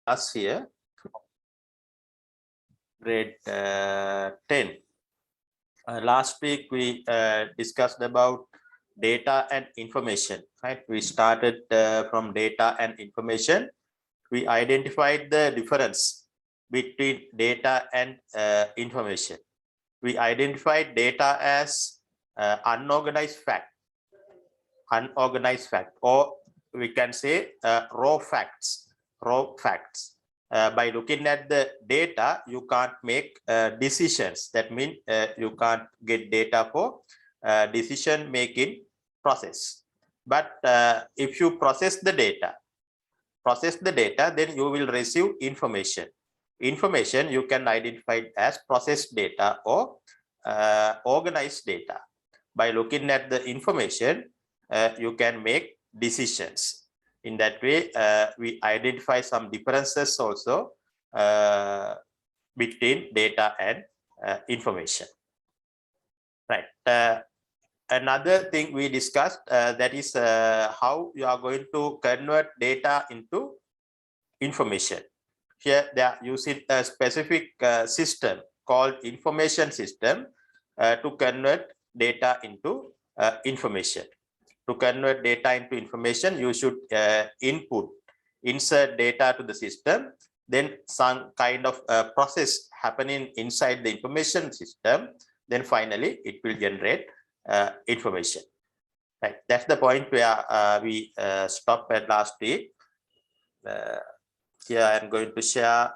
class here, grade 10. Last week we discussed about data and information, right? We started from data and information. We identified the difference between data and information. We identified data as unorganized fact, or we can say raw facts. By looking at the data, you can't make decisions. That means you can't get data for decision making process. But if you process the data, then you will receive information. Information you can identify as processed data or organized data. By looking at the information, you can make decisions. In that way, we identify some differences also between data and information. Right. Another thing we discussed, that is how you are going to convert data into information. Here they are using a specific system called information system to convert data into information. To convert data into information, you should insert data to the system, then some kind of process happening inside the information system, then finally it will generate information. Right. That's the point where we stopped at last week. Here I'm going to share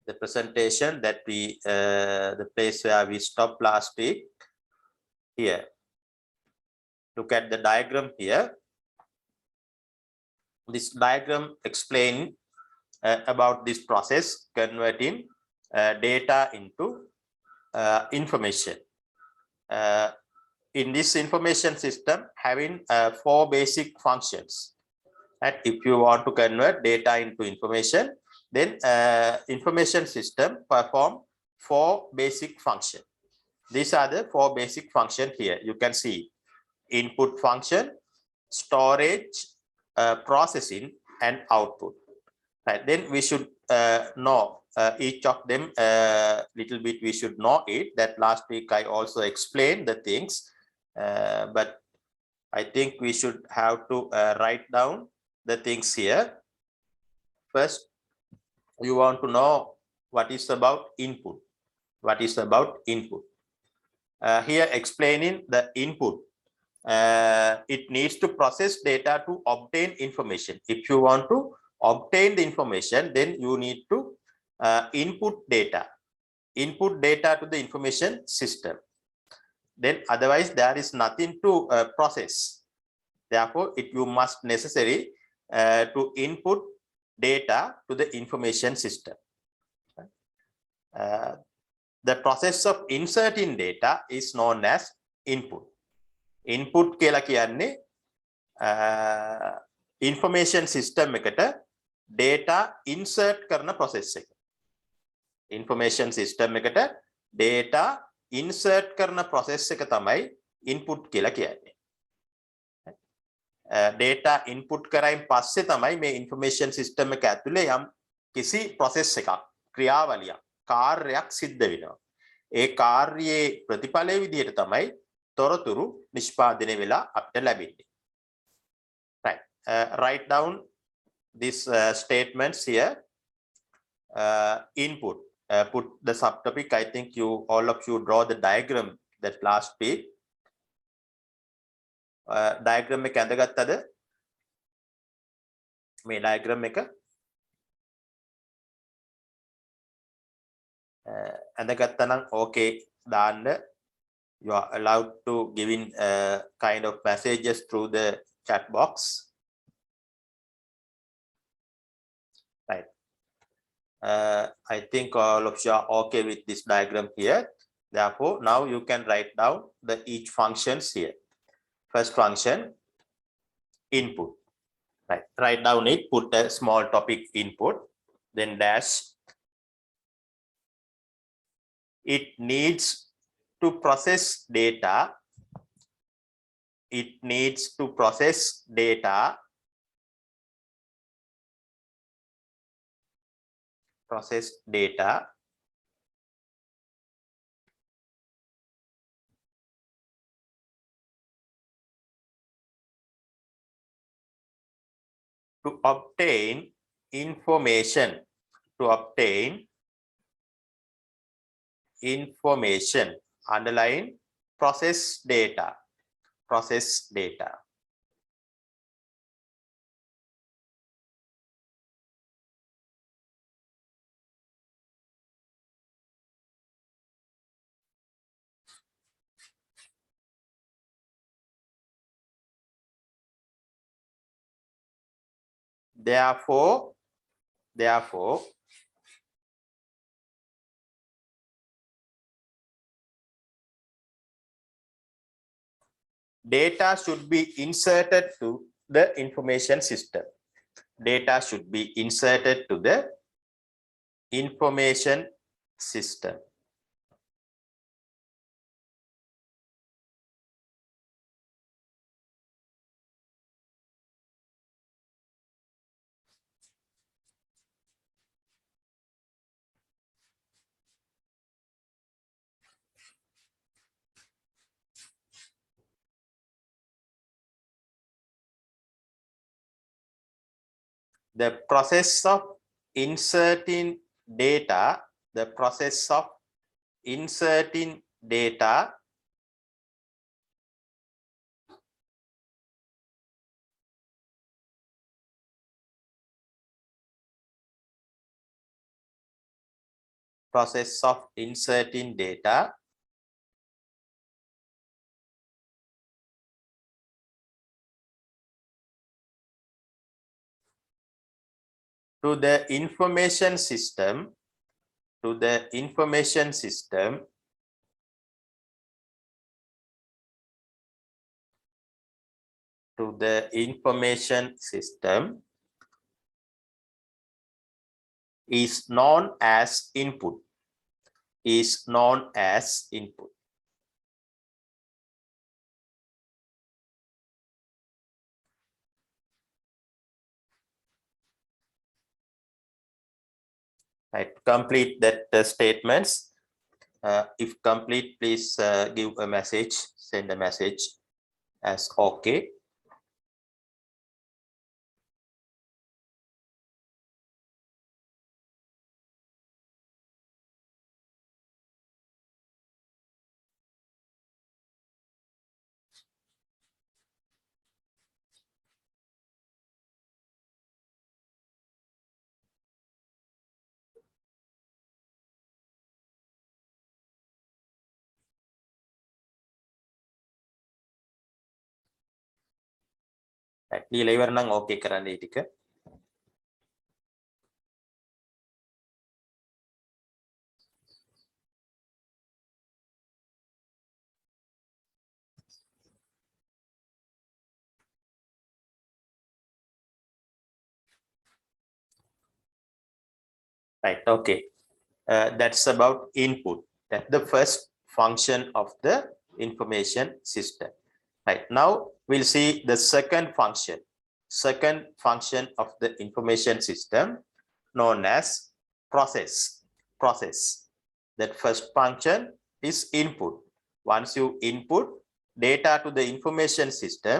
the presentation that we the place where we stopped last week. Here, look at the diagram here. This diagram explains about this process converting data into information. In this information system, having 4 basic functions. And if you want to convert data into information, then information system perform 4 basic functions. These are the 4 basic functions here. You can see input function, storage, processing, and output. Right. Then we should know each of them little bit. We should know it. That last week I also explained the things, but I think we should have to write down the things here. First, you want to know what is about input. What is about input? Here explaining the input. It needs to process data to obtain information. If you want to obtain the information, then you need to input data to the information system. Then otherwise there is nothing to process. Therefore, you must necessary to input data to the information system. The process of inserting data is known as input. Input කියලා කියන්නේ information system එකට data insert කරන process එක. Information system එකට data insert කරන process එක තමයි input කියලා කියන්නේ. Data input කරයින් පස්සේ තමයි මේ information system එක ඇතුලේ යම් කිසි process එකක් ක්‍රියාවලියක් කාර්යයක් සිද්ධ වෙනවා. ඒ කාර්යයේ ප්‍රතිඵලයේ විදිහට තමයි තොරතුරු නිෂ්පාදනය වෙලා අපිට ලැබෙන්නේ. Right. Write down these statements here. Input. Put the subtopic. I think all of you draw the diagram that last week. Diagram එක ඇඳගත්තද? මේ diagram එක ඇඳගත්තා නම් okay දාන්න. You are allowed to give in kind of messages through the chat box. Right. I think all of you are okay with this diagram here. Therefore, now you can write down the each functions here. First function, input. Right. Write down it. Put a small topic input. Then dash. It needs to process data. It needs to process data process data to obtain information, underline process data. Therefore, data should be inserted to the information system. Data should be inserted to the information system. The process of inserting data, to the information system, is known as input. Right, complete that statements. If complete, please give a message, send a message as okay. ලියලා ඉවර නම් ඕකේ කරන්න ඒ ටික. Right, okay. That's about input. That's the first function of the information system. Right, now we'll see the second function of the information system, known as process. That first function is input. Once you input data to the information system,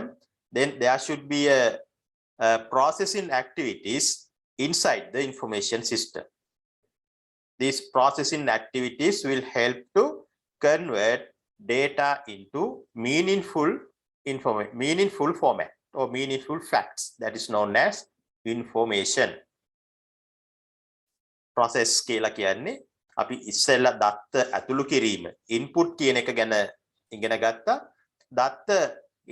then there should be a processing activities inside the information system. These processing activities will help to convert data into meaningful format or meaningful facts. That is known as information. Process කියලා කියන්නේ අපි ඉස්සෙල්ලා දත්ත ඇතුළු කිරීම input කියන එක ගැන ඉගෙන ගත්තා. දත්ත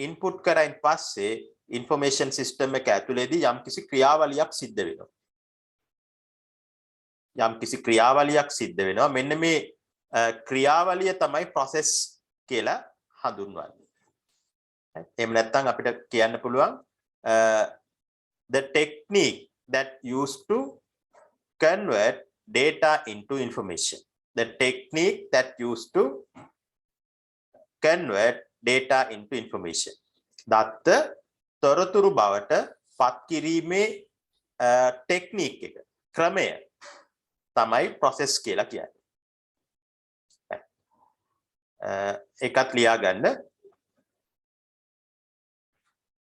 input කරයින් පස්සේ information system එක ඇතුළේදී යම්කිසි ක්‍රියාවලියක් සිද්ධ වෙනවා. මෙන්න මේ ක්‍රියාවලිය තමයි process කියලා හඳුන්වන්නේ. එහෙම නැත්නම් අපිට කියන්න පුළුවන් the technique that used to convert data into information. The technique that used to convert data into information. දත්ත තොරතුරු බවට පත් කිරීමේ ටෙක්නික් එක, ක්‍රමය තමයි process කියලා කියන්නේ. එකත් ලියා ගන්න.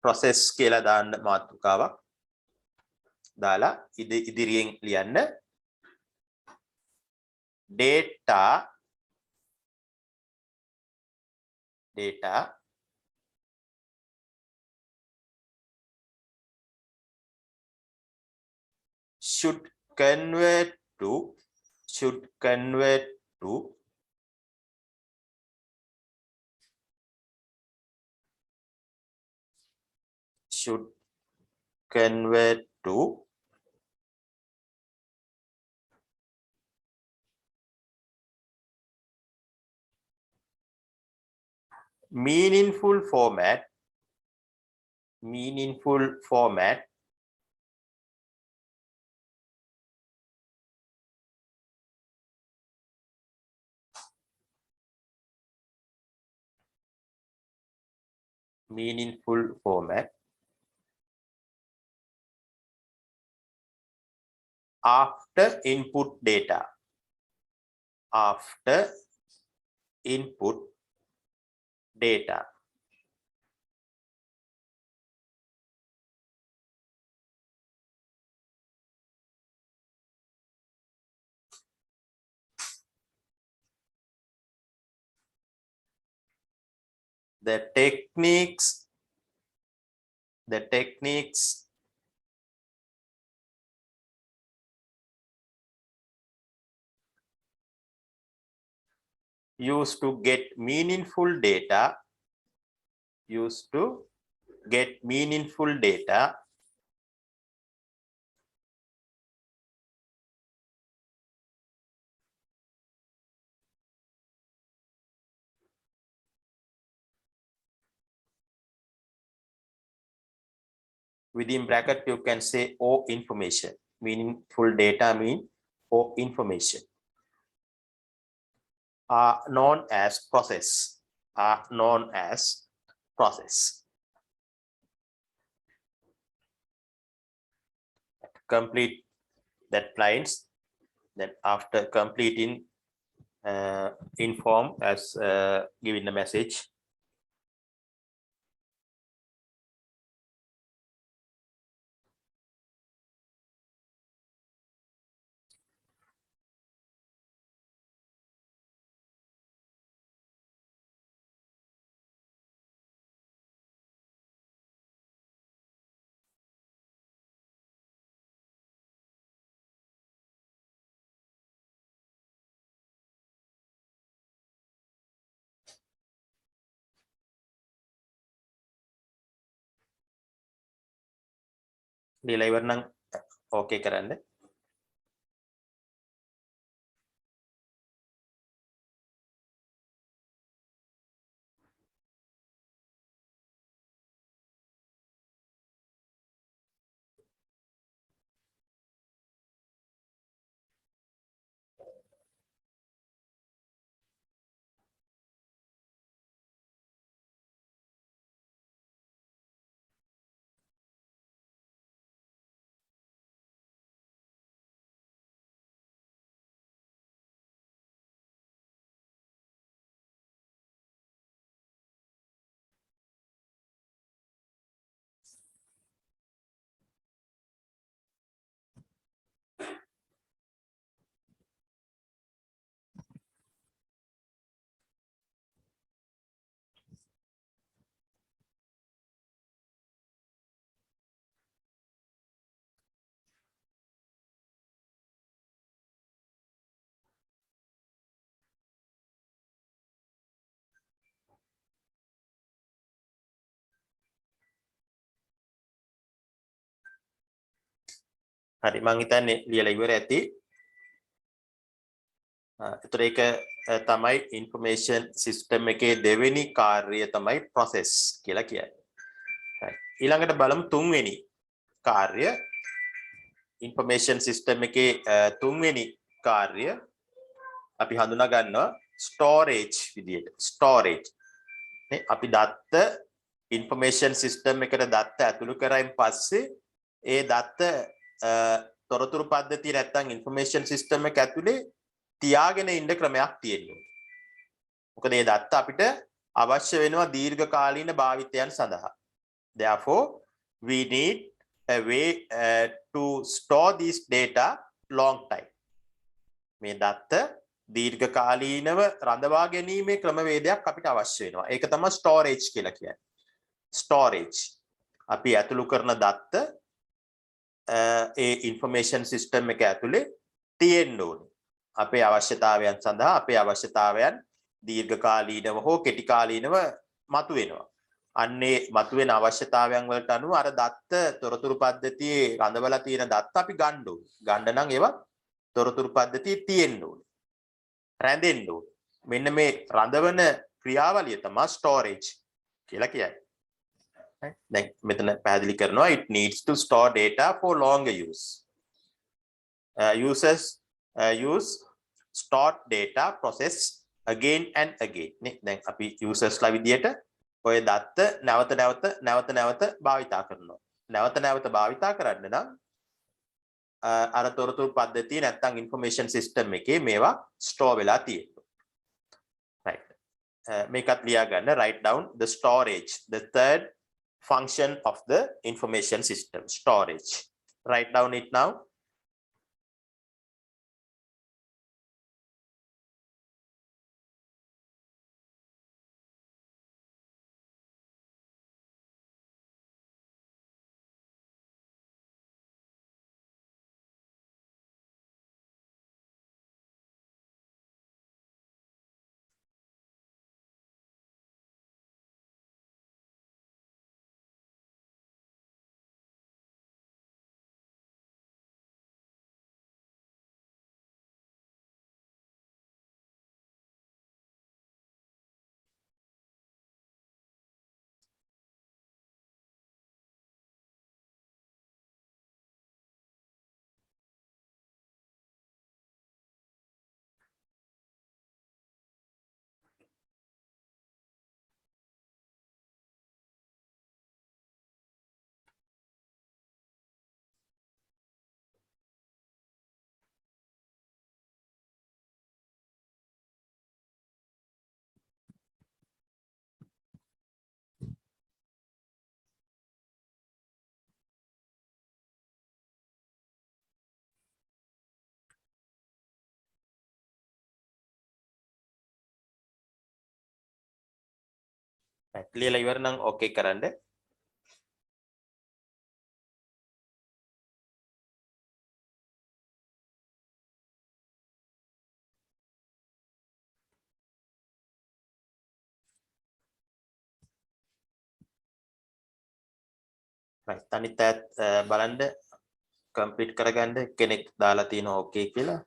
process කියලා දාන්න මාතෘකාවක් දාලා ඉදිරියෙන් ලියන්න data should convert to meaningful format after input data. The techniques used to get meaningful data within bracket you can say or information. Meaningful data mean or information are known as process. Complete that lines. Then after completing inform as giving the message. ලියලා ඉවරනම් ඕකේ කරන්න. හරි මං හිතන්නේ ලියලා ඉවර ඇති. ඒතර ඒක තමයි information system එකේ දෙවෙනි කාර්යය තමයි process කියලා කියන්නේ. ඊළඟට බලමු තුන්වෙනි කාර්ය. information system එකේ තුන්වෙනි කාර්ය අපි හඳුනා ගන්නවා storage විදියට. storage. නේ අපි දත්ත information system එකට දත්ත ඇතුළු කරයින් පස්සේ ඒ දත්ත තොරතුරු පද්ධතිය නැත්තම් ඉන්ෆර්මේෂන් සිස්ටම් එක ඇතුලේ තියාගෙන ඉන්න ක්‍රමයක් තියෙනවා. මොකද මේ දත්ත අපිට අවශ්‍ය වෙනවා දීර්ඝ කාලීන භාවිතයන් සඳහා. Therefore, we need a way to store this data long time. මේ දත්ත දීර්ඝ කාලීනව රඳවා ගැනීමේ ක්‍රමවේදයක් අපිට අවශ්‍ය වෙනවා. ඒක තමයි storage කියලා කියන්නේ. Storage. අපි ඇතුළු කරන දත්ත ඒ ඉන්ෆර්මේෂන් සිස්ටම් එක ඇතුලේ තියෙන්න ඕනේ. අපේ අවශ්‍යතාවයන් සඳහා අපේ අවශ්‍යතාවයන් දීර්ඝ කාලීනව හෝ කෙටි කාලීනව මතුවෙනවා. අන්නේ මතුවෙන අවශ්‍යතාවයන් වලට අනුව අර දත්ත තොරතුරු පද්ධතියේ රඳවලා තියෙන දත්ත අපි ගන්න ඕනේ. ගන්න නම් ඒවා තොරතුරු පද්ධතියේ තියෙන්න ඕනේ. රැඳෙන්න ඕනේ. මෙන්න මේ රඳවන ක්‍රියාවලිය තමයි storage කියලා කියන්නේ. දැන් මෙතන පැහැදිලි කරනවා it needs to store data for longer use. Users use stored data process again and again. නේ දැන් අපි users ලා විදියට ඔය දත්ත නැවත භාවිතා කරනවා. නැවත භාවිතා කරන්න නම් අර තොරතුරු පද්ධතිය නැත්නම් information system එකේ මේවා store වෙලා තියෙනවා. right. මේකත් ලියා ගන්න. Write down the storage, the third function of the information system, storage. Write down it now. ලියලා ඉවර නම් ඕකේ කරන්න. right. අනිත් අයත් බලන්න කම්ප්ලීට් කරගන්න කෙනෙක් දාලා තියෙනවා ඕකේ කියලා.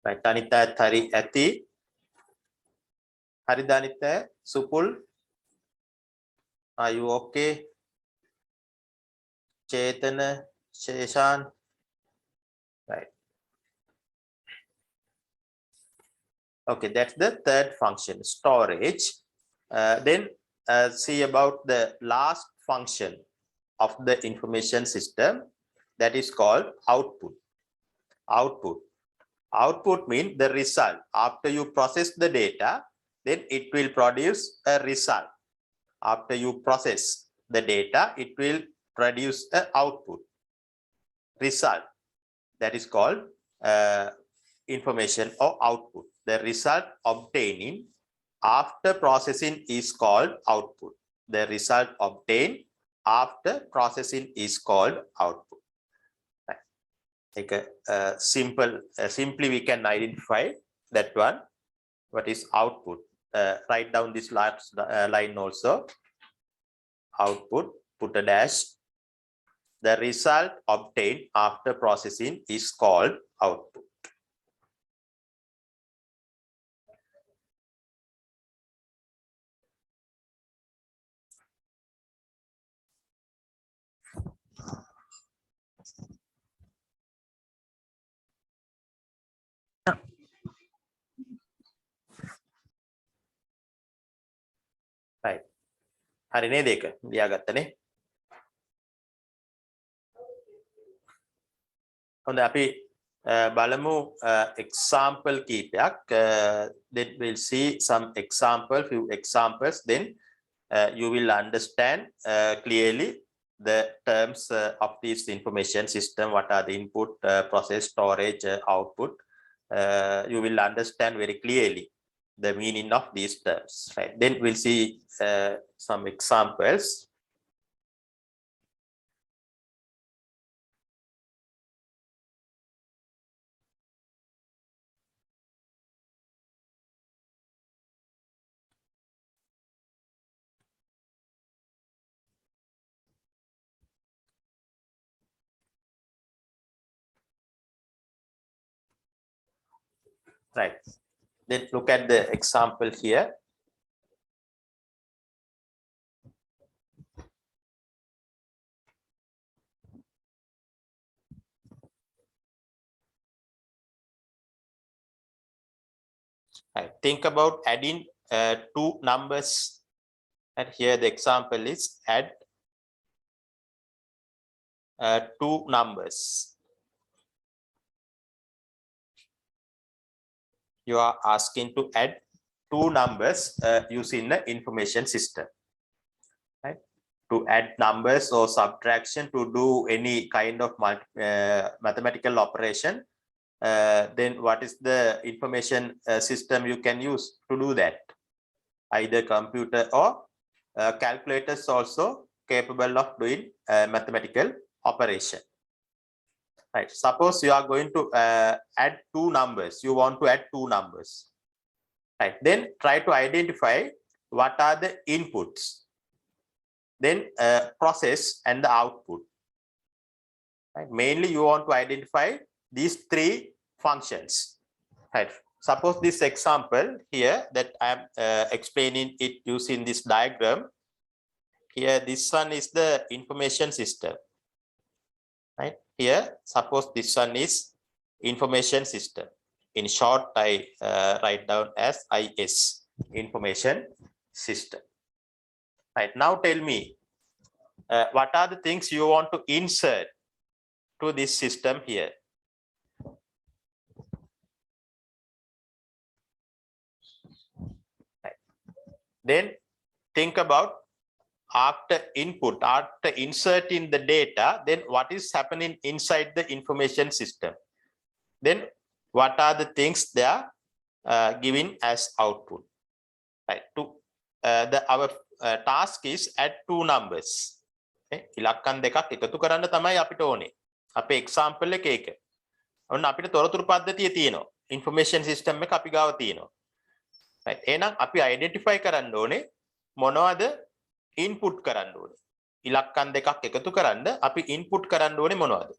right. අනිත් අයත් හරි ඇති. හරිද අනිත් අය? Supul, are you okay? Chetana, Sheshan, right. Okay, that's the third function, storage. Then see about the last function of the information system, that is called output. Output means the result. After you process the data, then it will produce a result. After you process the data, it will produce an output, result. That is called information or output. The result obtaining after processing is called output. The result obtained after processing is called output. Right. Like simply we can identify that one. What is output? Write down this last line also. Output, put a dash, The result obtained after processing is called output. Right. හරි නේද ඒක? ලියාගත්තනේ. හොඳයි අපි බලමු example කීපයක්. Then we'll see some few examples. Then you will understand clearly the terms of this information system. What are the input, process, storage, output? You will understand very clearly the meaning of these terms. Right. Then we'll see some examples. Right. Then look at the example here. Right. Think about adding two numbers, and here the example is add two numbers. You are asking to add two numbers using the information system. Right? To add numbers or subtraction, to do any kind of mathematical operation, then what is the information system you can use to do that? Either computer or calculators also capable of doing mathematical operation. Right. Suppose you are going to add two numbers. You want to add two numbers. Right. Then try to identify what are the inputs. Then process and the output. Right. Mainly you want to identify these three functions. Right. Suppose this example here that I am explaining it using this diagram. Here this one is the information system. Right. Here suppose this one is information system. In short, I write down as IS, information system. Right. Now tell me what are the things you want to insert to this system here. Right. Then think about after input, after inserting the data, then what is happening inside the information system? Then what are the things they are giving as output? Right. Our task is add two numbers. ඉලක්කම් දෙකක් එකතු කරන්න තමයි අපිට ඕනේ. අපේ example එක ඒක. ඔන්න අපිට තොරතුරු පද්ධතිය තියෙනවා. information system එක අපි ගාව තියෙනවා. right. එහෙනම් අපි identify කරන්න ඕනේ මොනවද input කරන්න ඕනේ. ඉලක්කම් දෙකක් එකතු කරන්න අපි input කරන්න ඕනේ මොනවද?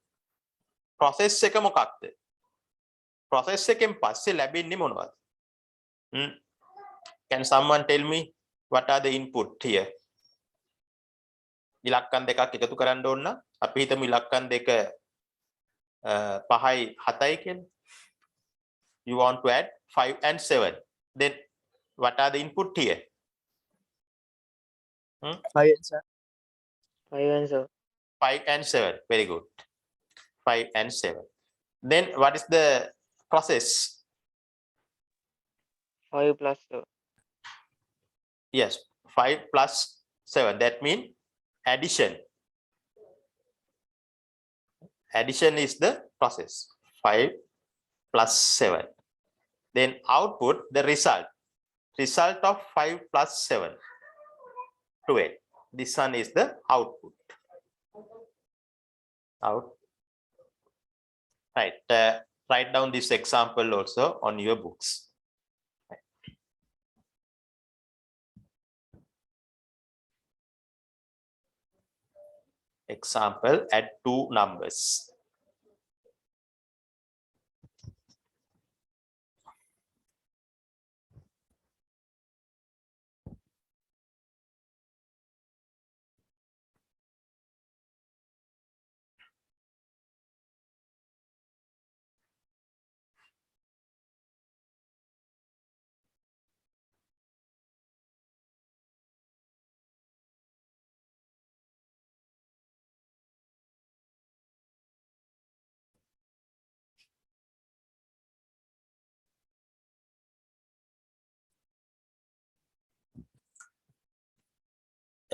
process එක මොකක්ද? process එකෙන් පස්සේ ලැබෙන්නේ මොනවද? Can someone tell me what are the input here? ඉලක්කම් දෙකක් එකතු කරන්න ඕන නම් අපි හිතමු ඉලක්කම් දෙක 5යි 7යි කියලා. You want to add 5 and 7. Then what are the input here? 5 and 7. 5 and 7. 5 and 7. Very good. 5 and 7. Then what is the process? 5 plus 7. Yes, 5 plus 7. That means addition. Addition is the process. 5 plus 7. Then output, the result. Result of 5 plus 7. 12. This one is the output. Out. Right. Write down this example also on your books. Example, add two numbers.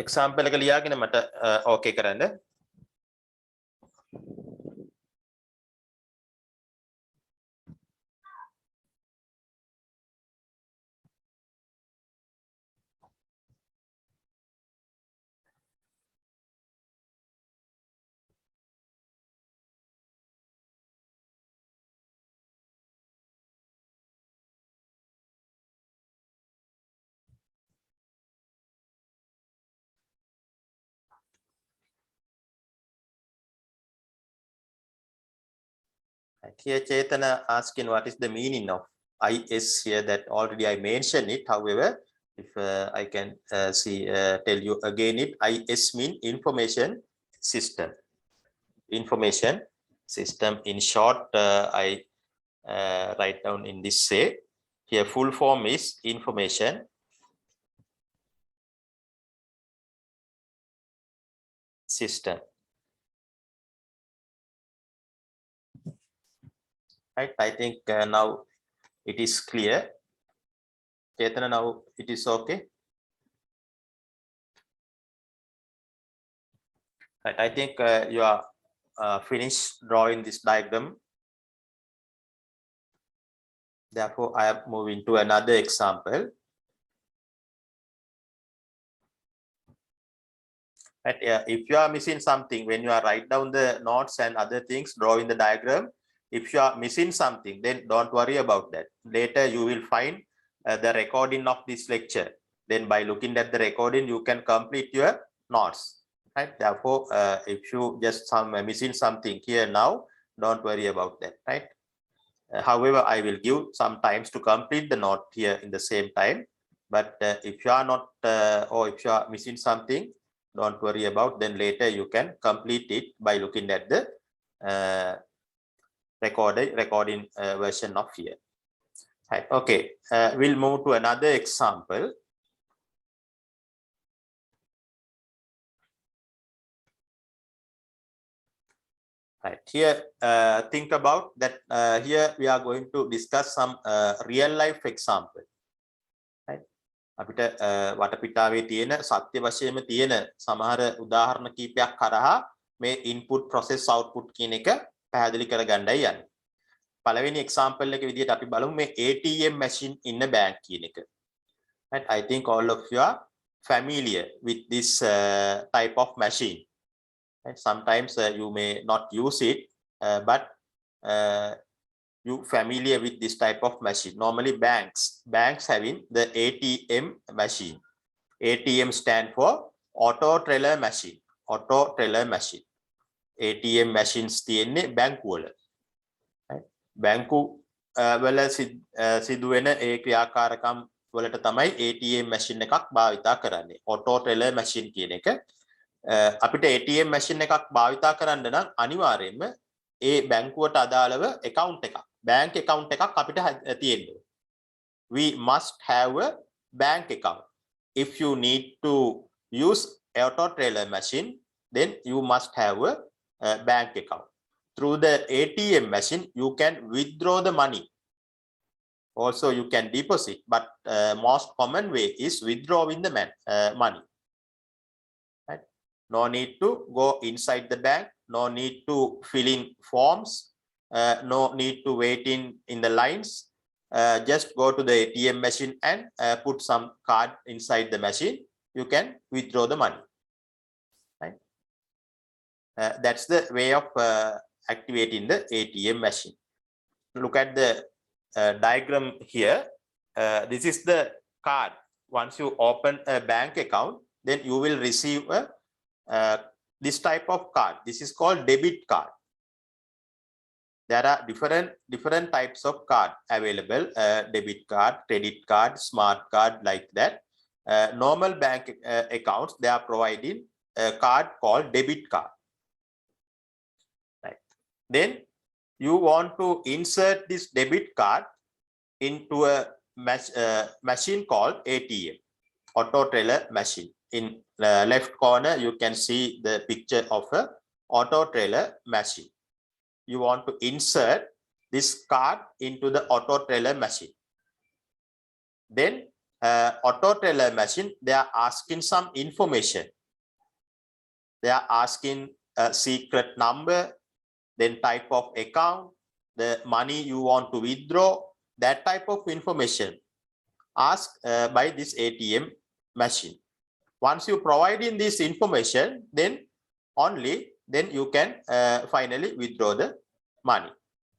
Example එක ලියාගෙන මට okay කරන්න. Here Chetana asking what is the meaning of IS here, that already I mentioned it. However, if I can tell you again it, IS mean information system. Information system. In short, I write down in this say. Here full form is information system. Right, I think now it is clear. Chetana, now it is okay. Right, I think you are finished drawing this diagram. Therefore, I am moving to another example. Right, if you are missing something when you are write down the notes and other things, drawing the diagram, if you are missing something, then don't worry about that. Later you will find the recording of this lecture. Then by looking at the recording, you can complete your notes. Right, therefore, if you just missing something here now, don't worry about that. Right. However, I will give some times to complete the note here in the same time. But if you are not or if you are missing something, don't worry about, then later you can complete it by looking at the recording version of here. Right. Okay, we'll move to another example. Right, here think about that. Here we are going to discuss some real life example. Right, අපිට වටපිටාවේ තියෙන සත්‍ය වශයෙන්ම තියෙන සමහර උදාහරණ කීපයක් කරහා මේ input process output කියන එක පැහැදිලි කරගන්නයි යන්නේ. පළවෙනි example එක විදිහට අපි බලමු මේ ATM machine in a bank කියන එක. Right, I think all of you are familiar with this type of machine. Right, sometimes you may not use it, but you familiar with this type of machine. Normally banks having the ATM machine. ATM stand for auto teller machine. Auto teller machine. ATM machines තියෙන්නේ බැංකු වල. බැංකු වල සිදුවෙන ඒ ක්‍රියාකාරකම් වලට තමයි ATM machine එකක් භාවිතා කරන්නේ. auto teller machine කියන එක. අපිට ATM machine එකක් භාවිතා කරන්න නම් අනිවාර්යයෙන්ම ඒ බැංකුවට අදාළව account එකක්, bank account එකක් අපිට තියෙන්න ඕනේ. We must have a bank account. If you need to use auto teller machine, then you must have a bank account. Through the ATM machine, you can withdraw the money. Also, you can deposit, but most common way is withdrawing the money. Right? No need to go inside the bank. No need to fill in forms. No need to wait in the lines. Just go to the ATM machine and put some card inside the machine. You can withdraw the money. Right? That's the way of activating the ATM machine. Look at the diagram here. This is the card. Once you open a bank account, then you will receive a this type of card. This is called debit card. There are different types of card available. Debit card, credit card, smart card, like that. Normal bank accounts, they are providing a card called debit card. Right. Then you want to insert this debit card into a machine called ATM, auto teller machine. In the left corner, you can see the picture of a auto teller machine. You want to insert this card into the auto teller machine. Then auto teller machine, they are asking some information. They are asking a secret number, then type of account, the money you want to withdraw, that type of information asked by this ATM machine. Once you provide in this information, then you can finally withdraw the money.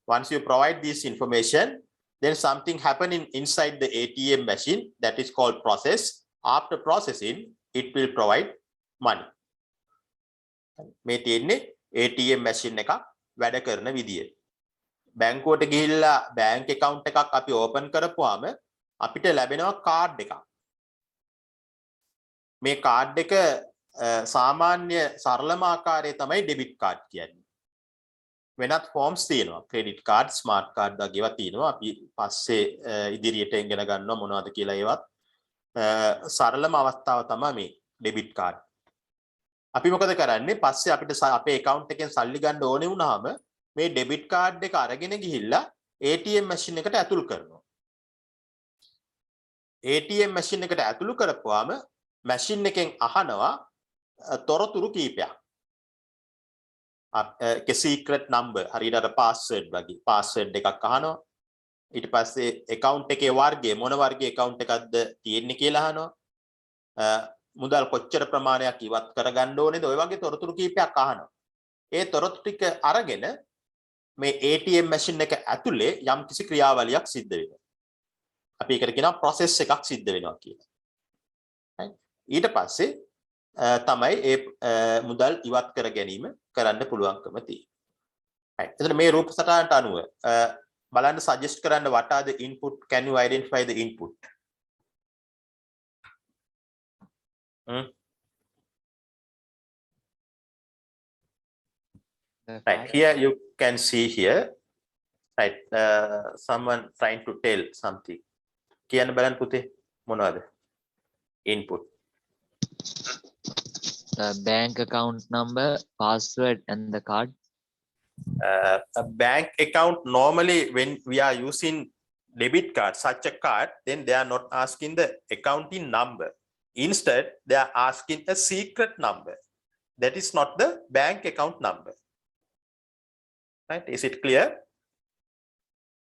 Once you provide this information, then something happening inside the ATM machine, that is called process. After processing, it will provide money. මේ තියෙන්නේ ATM machine එකක් වැඩ කරන විදිය. බැංකුවට ගිහිල්ලා bank account එකක් අපි open කරපුවාම අපිට ලැබෙනවා card එකක්. මේ card එක සාමාන්‍ය සරලම ආකාරයේ තමයි debit card කියන්නේ. වෙනත් forms තියෙනවා. credit card, smart card වගේ ඒවා තියෙනවා. අපි පස්සේ ඉදිරියට ඉගෙන ගන්නවා මොනවද කියලා ඒවත්. සරලම අවස්ථාව තමයි මේ debit card. අපි මොකද කරන්නේ? පස්සේ අපිට අපේ account එකෙන් සල්ලි ගන්න ඕනේ වුණාම මේ debit card එක අරගෙන ගිහිල්ලා ATM machine එකට ඇතුල් කරනවා. ATM machine එකට ඇතුළු කරපුවාම machine එකෙන් අහනවා තොරතුරු කීපයක්. secret number, හරියට අර password වගේ password එකක් අහනවා. ඊට පස්සේ account එකේ වර්ගය මොන වර්ගයේ account එකක්ද තියෙන්නේ කියලා අහනවා. මුදල් කොච්චර ප්‍රමාණයක් ඉවත් කරගන්න ඕනේද? ඔය වගේ තොරතුරු කීපයක් අහනවා. ඒ තොරතුරු ටික අරගෙන මේ ATM machine එක ඇතුලේ යම් කිසි ක්‍රියාවලියක් සිද්ධ වෙනවා. අපි ඒකට කියනවා process එකක් සිද්ධ වෙනවා කියලා. right? ඊට පස්සේ තමයි ඒ මුදල් ඉවත් කර ගැනීම කරන්න පුළුවන්කම තියෙන්නේ. right? එතන මේ රූප සටහනට අනුව බලන්න suggest කරන්න what are the input, can you identify the input? Right, here you can see here, right, someone trying to tell something. කියන්න බලන්න පුතේ මොනවද? Input. The bank account number, password and the card. A bank account, normally when we are using debit card, such a card, then they are not asking the accounting number. Instead, they are asking a secret number. That is not the bank account number. Right? Is it clear?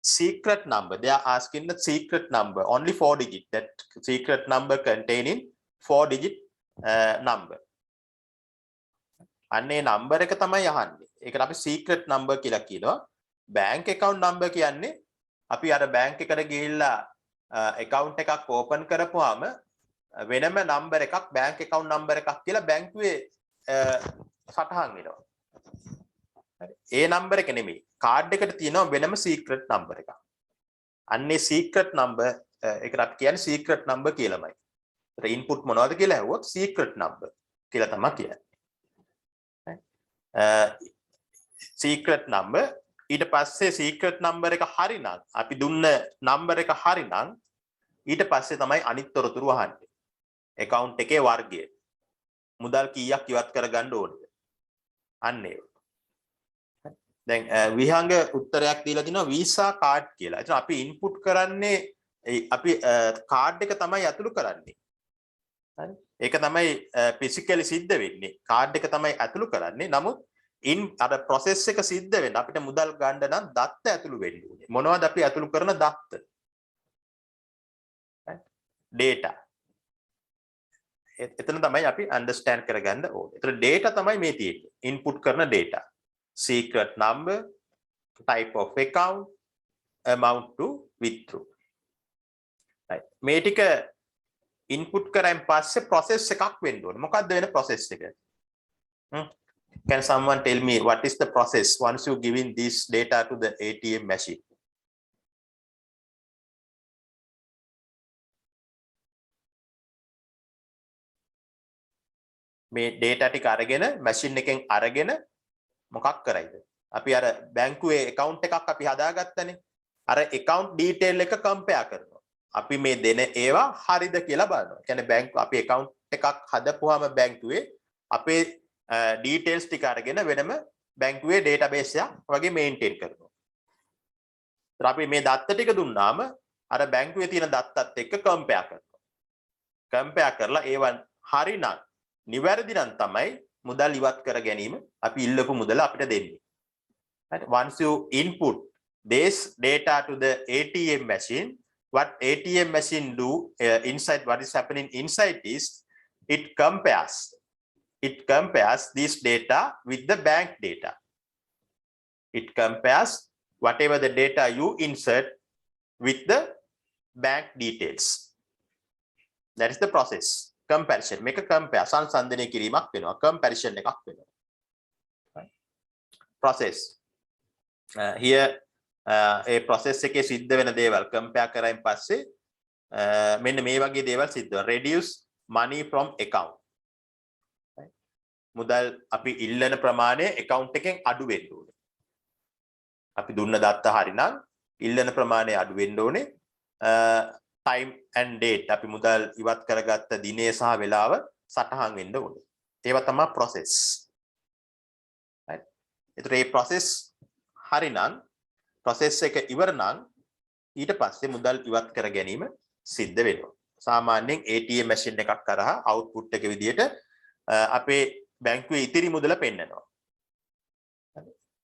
Secret number. They are asking the secret number, only 4 digit. That secret number containing 4 digit number. අන්නේ number එක තමයි අහන්නේ. ඒකට අපි secret number කියලා කියනවා. bank account number කියන්නේ අපි අර bank එකට ගිහිල්ලා account එකක් open කරපුවාම වෙනම number එකක් bank account number එකක් කියලා බැංකුවේ සටහන් වෙනවා. ඒ number එක නෙමෙයි. card එකට තියෙනවා වෙනම secret number එකක්. අන්නේ secret number එකට අපි කියන්නේ secret number කියලාමයි. ඒතර input මොනවද කියලා ඇහුවොත් secret number කියලා තමයි කියන්නේ. secret number ඊට පස්සේ secret number එක හරිනම් අපි දුන්න number එක හරිනම් ඊට පස්සේ තමයි අනිත් තොරතුරු අහන්නේ. account එකේ වර්ගය. මුදල් කීයක් ඉවත් කරගන්න ඕනද? අන්න ඒක. දැන් විහංග උත්තරයක් දීලා තිනවා visa card කියලා. එතන අපි input කරන්නේ අපි card එක තමයි ඇතුළු කරන්නේ. හරි? ඒක තමයි physically සිද්ධ වෙන්නේ. card එක තමයි ඇතුළු කරන්නේ. නමුත් අර process එක සිද්ධ වෙන්න අපිට මුදල් ගන්න නම් දත්ත ඇතුළු වෙන්න ඕනේ. මොනවද අපි ඇතුළු කරන දත්ත? data. එතන තමයි අපි understand කරගන්න ඕනේ. ඒතර data තමයි මේ තියෙන්නේ. input කරන data. secret number, type of account, amount to withdraw. right. මේ ටික input කරන් පස්සේ process එකක් වෙන්න ඕනේ. මොකක්ද වෙන process එක? Can someone tell me what is the process once you giving this data to the ATM machine? මේ data ටික අරගෙන machine එකෙන් අරගෙන මොකක් කරයිද? අපි අර බැංකුවේ account එකක් අපි හදාගත්තනේ. අර account detail එක compare කරනවා. අපි මේ දෙන ඒවා හරිද කියලා බලනවා. කියන්නේ බැංකු අපි account එකක් හදපුවාම බැංකුවේ අපේ details ටික අරගෙන වෙනම බැංකුවේ database එකක් වගේ maintain කරනවා. ඒත් අපි මේ දත්ත ටික දුන්නාම අර බැංකුවේ තියෙන දත්තත් එක්ක compare කරනවා. compare කරලා ඒවා හරිනම් නිවැරදි නම් තමයි මුදල් ඉවත් කර ගැනීම අපි ඉල්ලපු මුදල අපිට දෙන්නේ. Right? Once you input this data to the ATM machine, what ATM machine do inside, what is happening inside is it compares this data with the bank data. It compares whatever the data you insert with the bank details. That is the process. Comparison. Make a compare. සංසන්දනය කිරීමක් වෙනවා. Comparison එකක් වෙනවා. Right? Process. Here a process එකේ සිද්ධ වෙන දේවල් compare කරයින් පස්සේ මෙන්න මේ වගේ දේවල් සිද්ධ වෙනවා. Reduce money from account. Right? මුදල් අපි ඉල්ලන ප්‍රමාණය account එකෙන් අඩු වෙන්න ඕනේ. අපි දුන්න දත්ත හරිනම් ඉල්ලන ප්‍රමාණය අඩු වෙන්න ඕනේ. Time and date අපි මුදල් ඉවත් කරගත්ත දිනය සහ වේලාව සටහන් වෙන්න ඕනේ. ඒවා තමයි process. right? ඒතර මේ process හරිනම් process එක ඉවර නම් ඊට පස්සේ මුදල් ඉවත් කර ගැනීම සිද්ධ වෙනවා. සාමාන්‍යයෙන් ATM machine එකක් කරා output එක විදියට අපේ බැංකුවේ ඉතිරි මුදල පෙන්නනවා.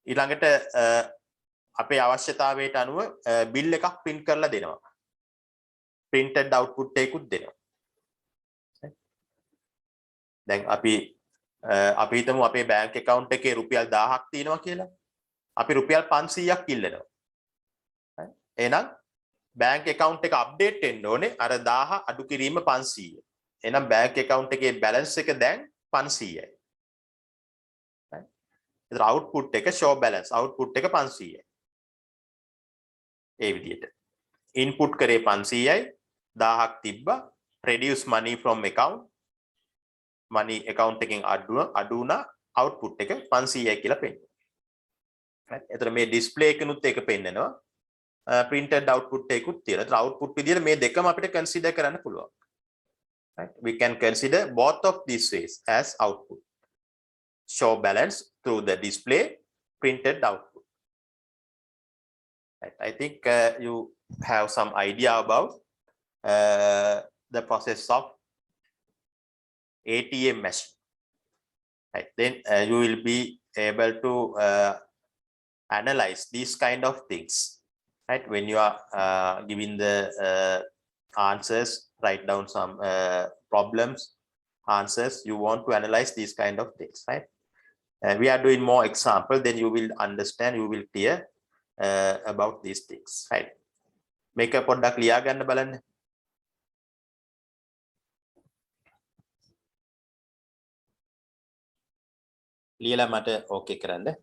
ඊළඟට අපේ අවශ්‍යතාවයට අනුව bill එකක් print කරලා දෙනවා. printed output එකකුත් දෙනවා. දැන් අපි හිතමු අපේ bank account එකේ රුපියල් 1000ක් තියෙනවා කියලා. අපි රුපියල් 500ක් ඉල්ලනවා. එහෙනම් bank account එක update වෙන්න ඕනේ අර 1000 අඩු කිරීම 500. එහෙනම් bank account එකේ balance එක දැන් 500යි. ඒතර output එක show balance output එක 500යි. ඒ විදිහට. input කරේ 500යි 1000ක් තිබ්බා reduce money from account money account එකෙන් අඩු වුණා output එක 500යි කියලා පෙන්නනවා. right එතන මේ display එකනුත් ඒක පෙන්නනවා printed output එකකුත් තියෙනවා. ඒතර output විදියට මේ දෙකම අපිට consider කරන්න පුළුවන්. right we can consider both of these ways as output. show balance through the display printed output. right I think you have some idea about the process of ATM machine. Right. Then you will be able to analyze these kind of things. Right. When you are giving the answers, write down some problems, answers. You want to analyze these kind of things. Right. We are doing more example. Then you will understand. You will clear about these things. Right. Make a පොඩ්ඩක් ලියා ගන්න බලන්න. ලියලා මට ඕකේ කරන්න.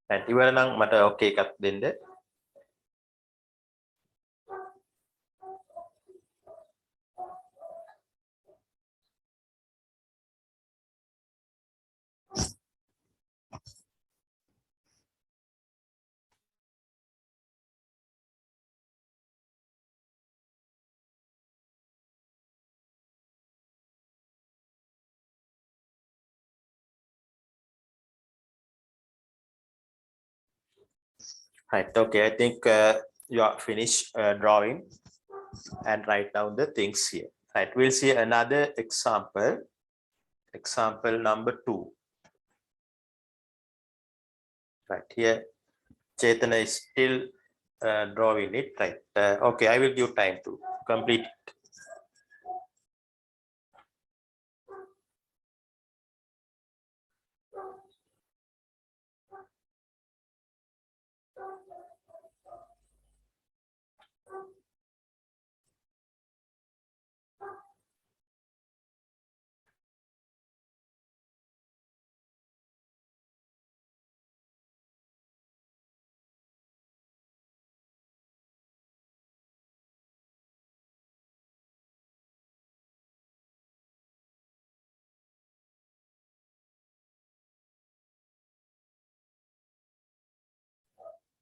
right ඉවර නම් මට okay එකක් දෙන්න. Right, okay, I think you are finished drawing and write down the things here. Right, we'll see another example. Example number 2. Right, here Chetana is still drawing it, right? Okay, I will give time to complete it.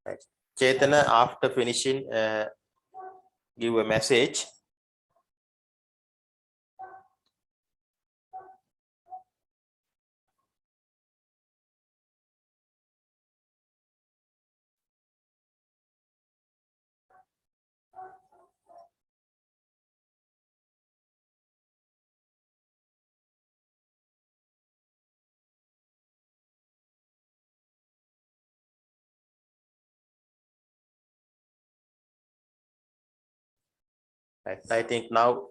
Right. Chetana, after finishing, give a message. Right. I think now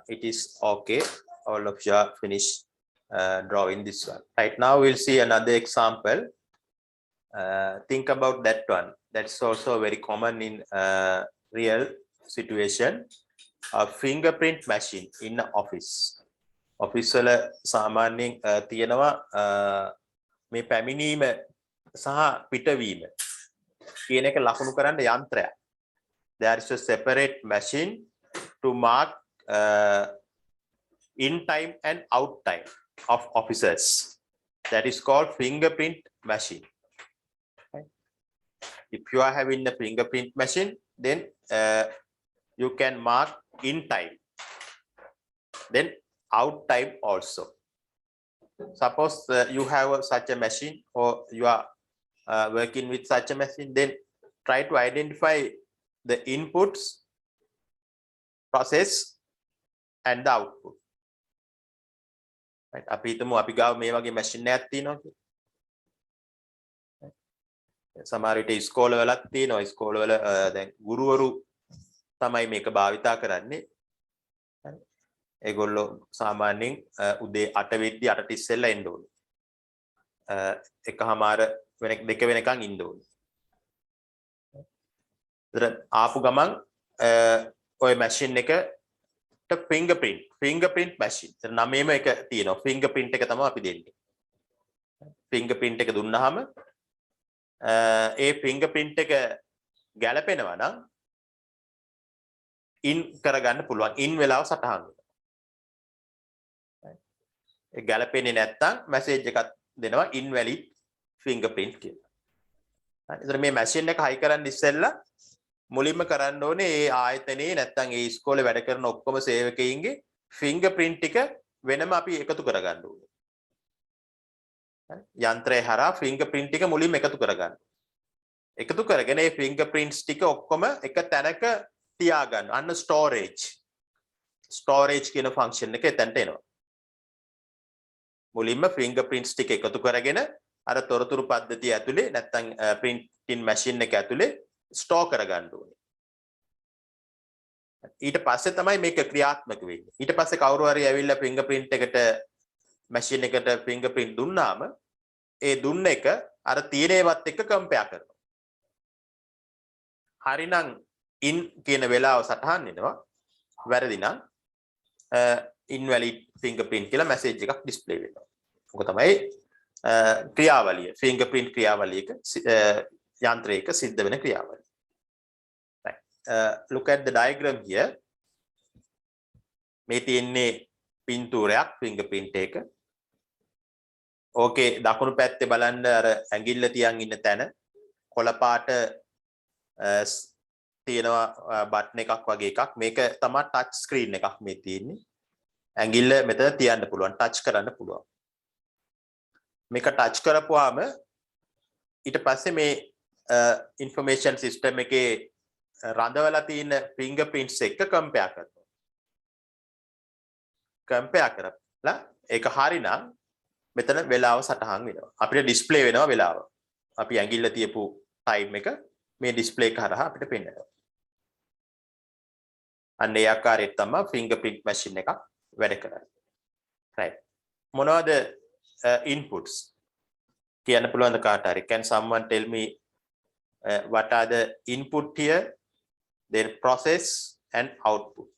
it is okay. All of you are finished drawing this one. Right, now we'll see another example. Think about that one. That's also very common in real situation. A fingerprint machine in the office. Office වල සාමාන්‍යයෙන් තියෙනවා මේ පැමිණීම සහ පිටවීම කියන එක ලකුණු කරන්න යන්ත්‍රයක්. There is a separate machine to mark in time and out time of officers. That is called fingerprint machine. Okay. If you are having a fingerprint machine, then you can mark in time, then out time also. Suppose you have such a machine, or you are working with such a machine, then try to identify the inputs, process, and the output. Right? අපි හිතමු අපි ගාව මේ වගේ machine එකක් තියෙනවා කියලා. සමහර විට ඉස්කෝලවලත් තියෙනවා. ඉස්කෝලවල දැන් ගුරුවරු තමයි මේක භාවිතා කරන්නේ. ඒගොල්ලෝ සාමාන්‍යයෙන් උදේ 8 වෙද්දි 8ට ඉස්සෙල්ලා එන්න ඕනේ. එකමාර දෙක වෙනකන් ඉන්න ඕනේ. ආපු ගමන් ඔය මැෂින් එකට fingerprint machine. නමේම එක තියෙනවා. fingerprint එක තමයි අපි දෙන්නේ. fingerprint එක දුන්නාම ඒ fingerprint එක ගැලපෙනවා නම් in කරගන්න පුළුවන්. in වෙලාව සටහන් වෙනවා. ඒ ගැලපෙන්නේ නැත්නම් message එකක් දෙනවා invalid fingerprint කියලා. හරි. මේ machine එක high කරන්න ඉස්සෙල්ලා මුලින්ම කරන්න ඕනේ ඒ ආයතනයේ නැත්නම් ඒ ඉස්කෝලේ වැඩ කරන ඔක්කොම සේවකයින්ගේ fingerprint ටික වෙනම අපි එකතු කරගන්න ඕනේ. හරි. යන්ත්‍රය හරහා fingerprint ටික මුලින්ම එකතු කරගන්න. එකතු කරගෙන ඒ fingerprints ටික ඔක්කොම එක තැනක තියාගන්න. අන්න storage කියන function එක එතනට එනවා. මුලින්ම fingerprints ටික එකතු කරගෙන අර තොරතුරු පද්ධතිය ඇතුලේ නැත්නම් printing machine එක ඇතුලේ store කරගන්න ඕනේ. ඊට පස්සේ තමයි මේක ක්‍රියාත්මක වෙන්නේ. ඊට පස්සේ කවුරු හරි ඇවිල්ලා fingerprint එකට machine එකට fingerprint දුන්නාම ඒ දුන්න එක අර තියෙනේවත් එක්ක compare කරනවා. හරිනම් in කියන වෙලාව සටහන් වෙනවා. වැරදි නම් invalid fingerprint කියලා message එකක් display වෙනවා. ඔක තමයි ක්‍රියාවලිය fingerprint ක්‍රියාවලියක යන්ත්‍රයක සිද්ධ වෙන ක්‍රියාවලිය. Right. Look at the diagram here. මේ තියෙන්නේ පින්තූරයක් fingerprint එක. ඕකේ දකුණු පැත්තේ බලන්න අර ඇඟිල්ල තියන් ඉන්න තැන කොළ පාට තියෙනවා බටන් එකක් වගේ එකක්. මේක තමයි ටච් ස්ක්‍රීන් එකක් මේ තියෙන්නේ. ඇඟිල්ල මෙතන තියන්න පුළුවන්, ටච් කරන්න පුළුවන්. මේක ටච් කරපුවාම ඊට පස්සේ මේ ඉන්ෆර්මේෂන් සිස්ටම් එකේ රඳවලා තියෙන fingerprints එක කම්පෙයාර් කරනවා. කම්පෙයාර් කරලා ඒක හරිනම් මෙතන වෙලාව සටහන් වෙනවා. අපිට ඩිස්ප්ලේ වෙනවා වෙලාව. අපි ඇඟිල්ල තියපු ටයිම් එක මේ ඩිස්ප්ලේ එක හරහා අපිට පෙන්නනවා. අන්න ඒ ආකාරයට තමයි fingerprint machine එකක් වැඩ කරන්නේ. right. මොනවද inputs කියන්න පුළුවන්ද කාට හරි? Can someone tell me what are the input here, then process and output?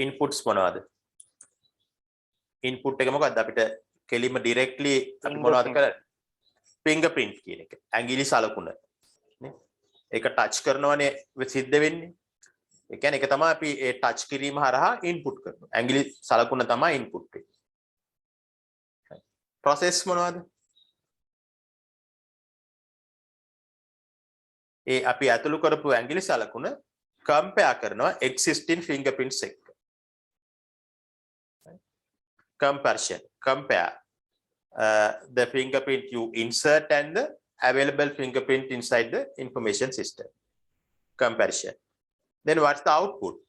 inputs මොනවද? input එක මොකක්ද? අපිට කෙලින්ම directly අපි මොනවද කරන්නේ? fingerprint කියන එක. ඇඟිලි සලකුණ. නේ? ඒක touch කරනවනේ සිද්ධ වෙන්නේ. ඒ කියන්නේ ඒක තමයි අපි ඒ touch කිරීම හරහා input කරනවා. ඇඟිලි සලකුණ තමයි input වෙන්නේ. process මොනවද? ඒ අපි ඇතුළු කරපු ඇඟිලි සලකුණ compare කරනවා existing fingerprints එක්ක. Comparison, compare the fingerprint you insert and the available fingerprint inside the information system. Comparison. Then what's the output?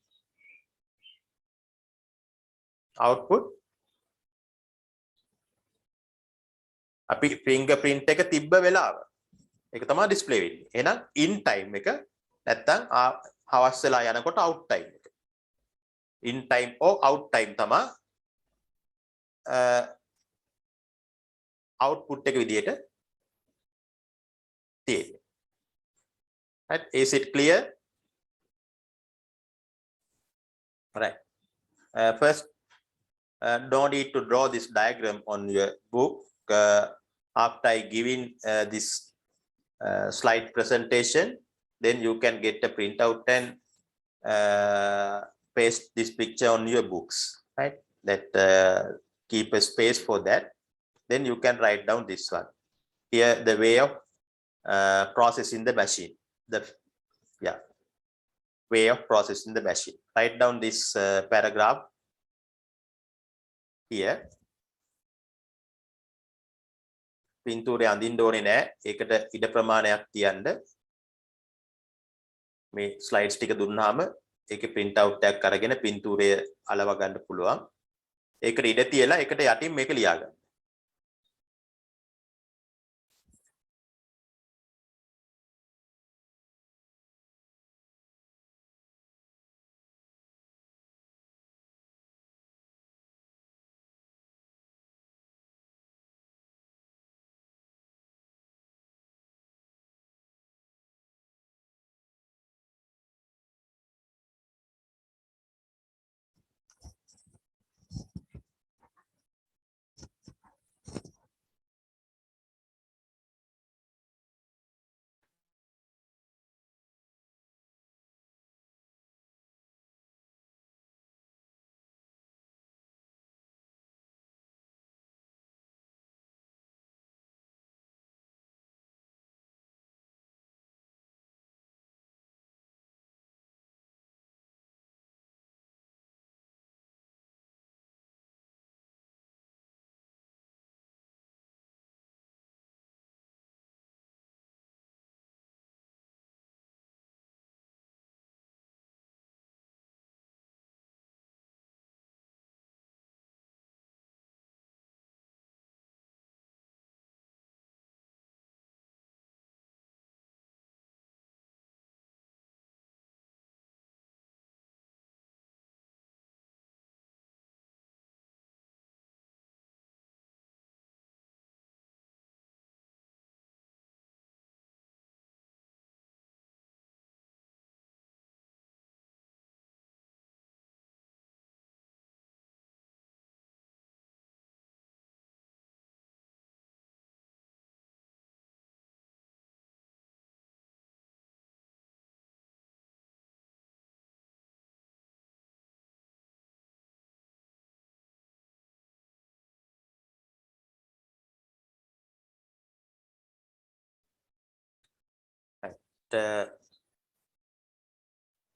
Output. අපි fingerprint එක තිබ්බ වෙලාව. ඒක තමයි display වෙන්නේ. එහෙනම් in time එක නැත්තම් හවස් වෙලා යනකොට out time එක. In time or out time තමයි output එක විදියට තියෙන්නේ. Right? Is it clear? Right. First, no need to draw this diagram on your book. After I giving this slide presentation, then you can get a printout and paste this picture on your books. Right? That keep a space for that. Then you can write down this one. Here, the way of processing the machine. Way of processing the machine. Write down this paragraph here. පින්තූරය අඳින්න ඕනේ නැහැ. ඒකට ඉඩ ප්‍රමාණයක් තියන්න. මේ slides ටික දුන්නාම ඒකේ print out එකක් අරගෙන පින්තූරය අලව ගන්න පුළුවන්. ඒකට ඉඩ තියලා ඒකට යටින් මේක ලියා ගන්න.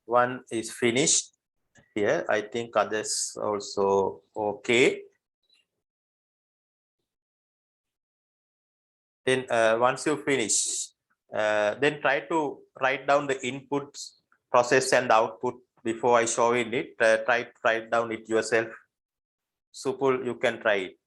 one is finished here. I think others also okay. Then once you finish, then try to write down the inputs, process and output before I show in it. Try to write down it yourself. Supul, you can try it.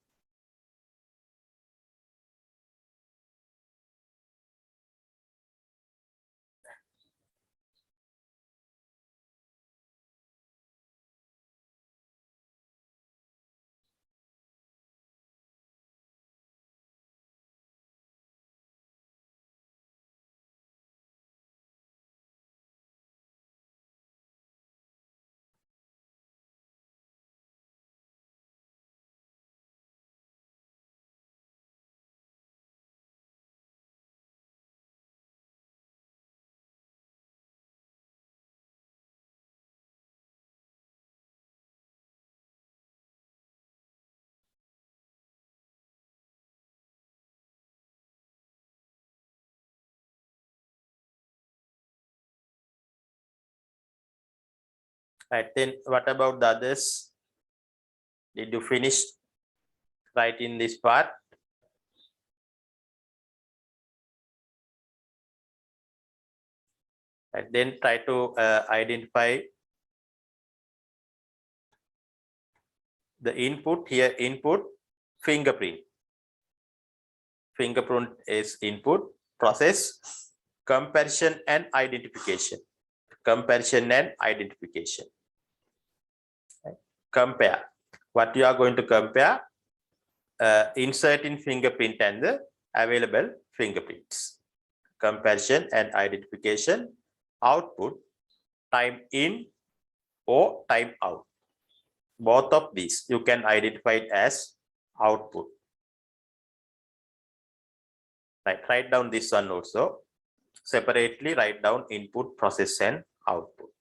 Right, then what about the others? Did you finish writing this part? And then try to identify the input here. Input, fingerprint. Fingerprint is input, process, comparison and identification. Comparison and identification. Compare. What you are going to compare? Inserting fingerprint and the available fingerprints. Comparison and identification. Output, time in or time out. Both of these you can identify it as output. Right, write down this one also. Separately write down input, process and output.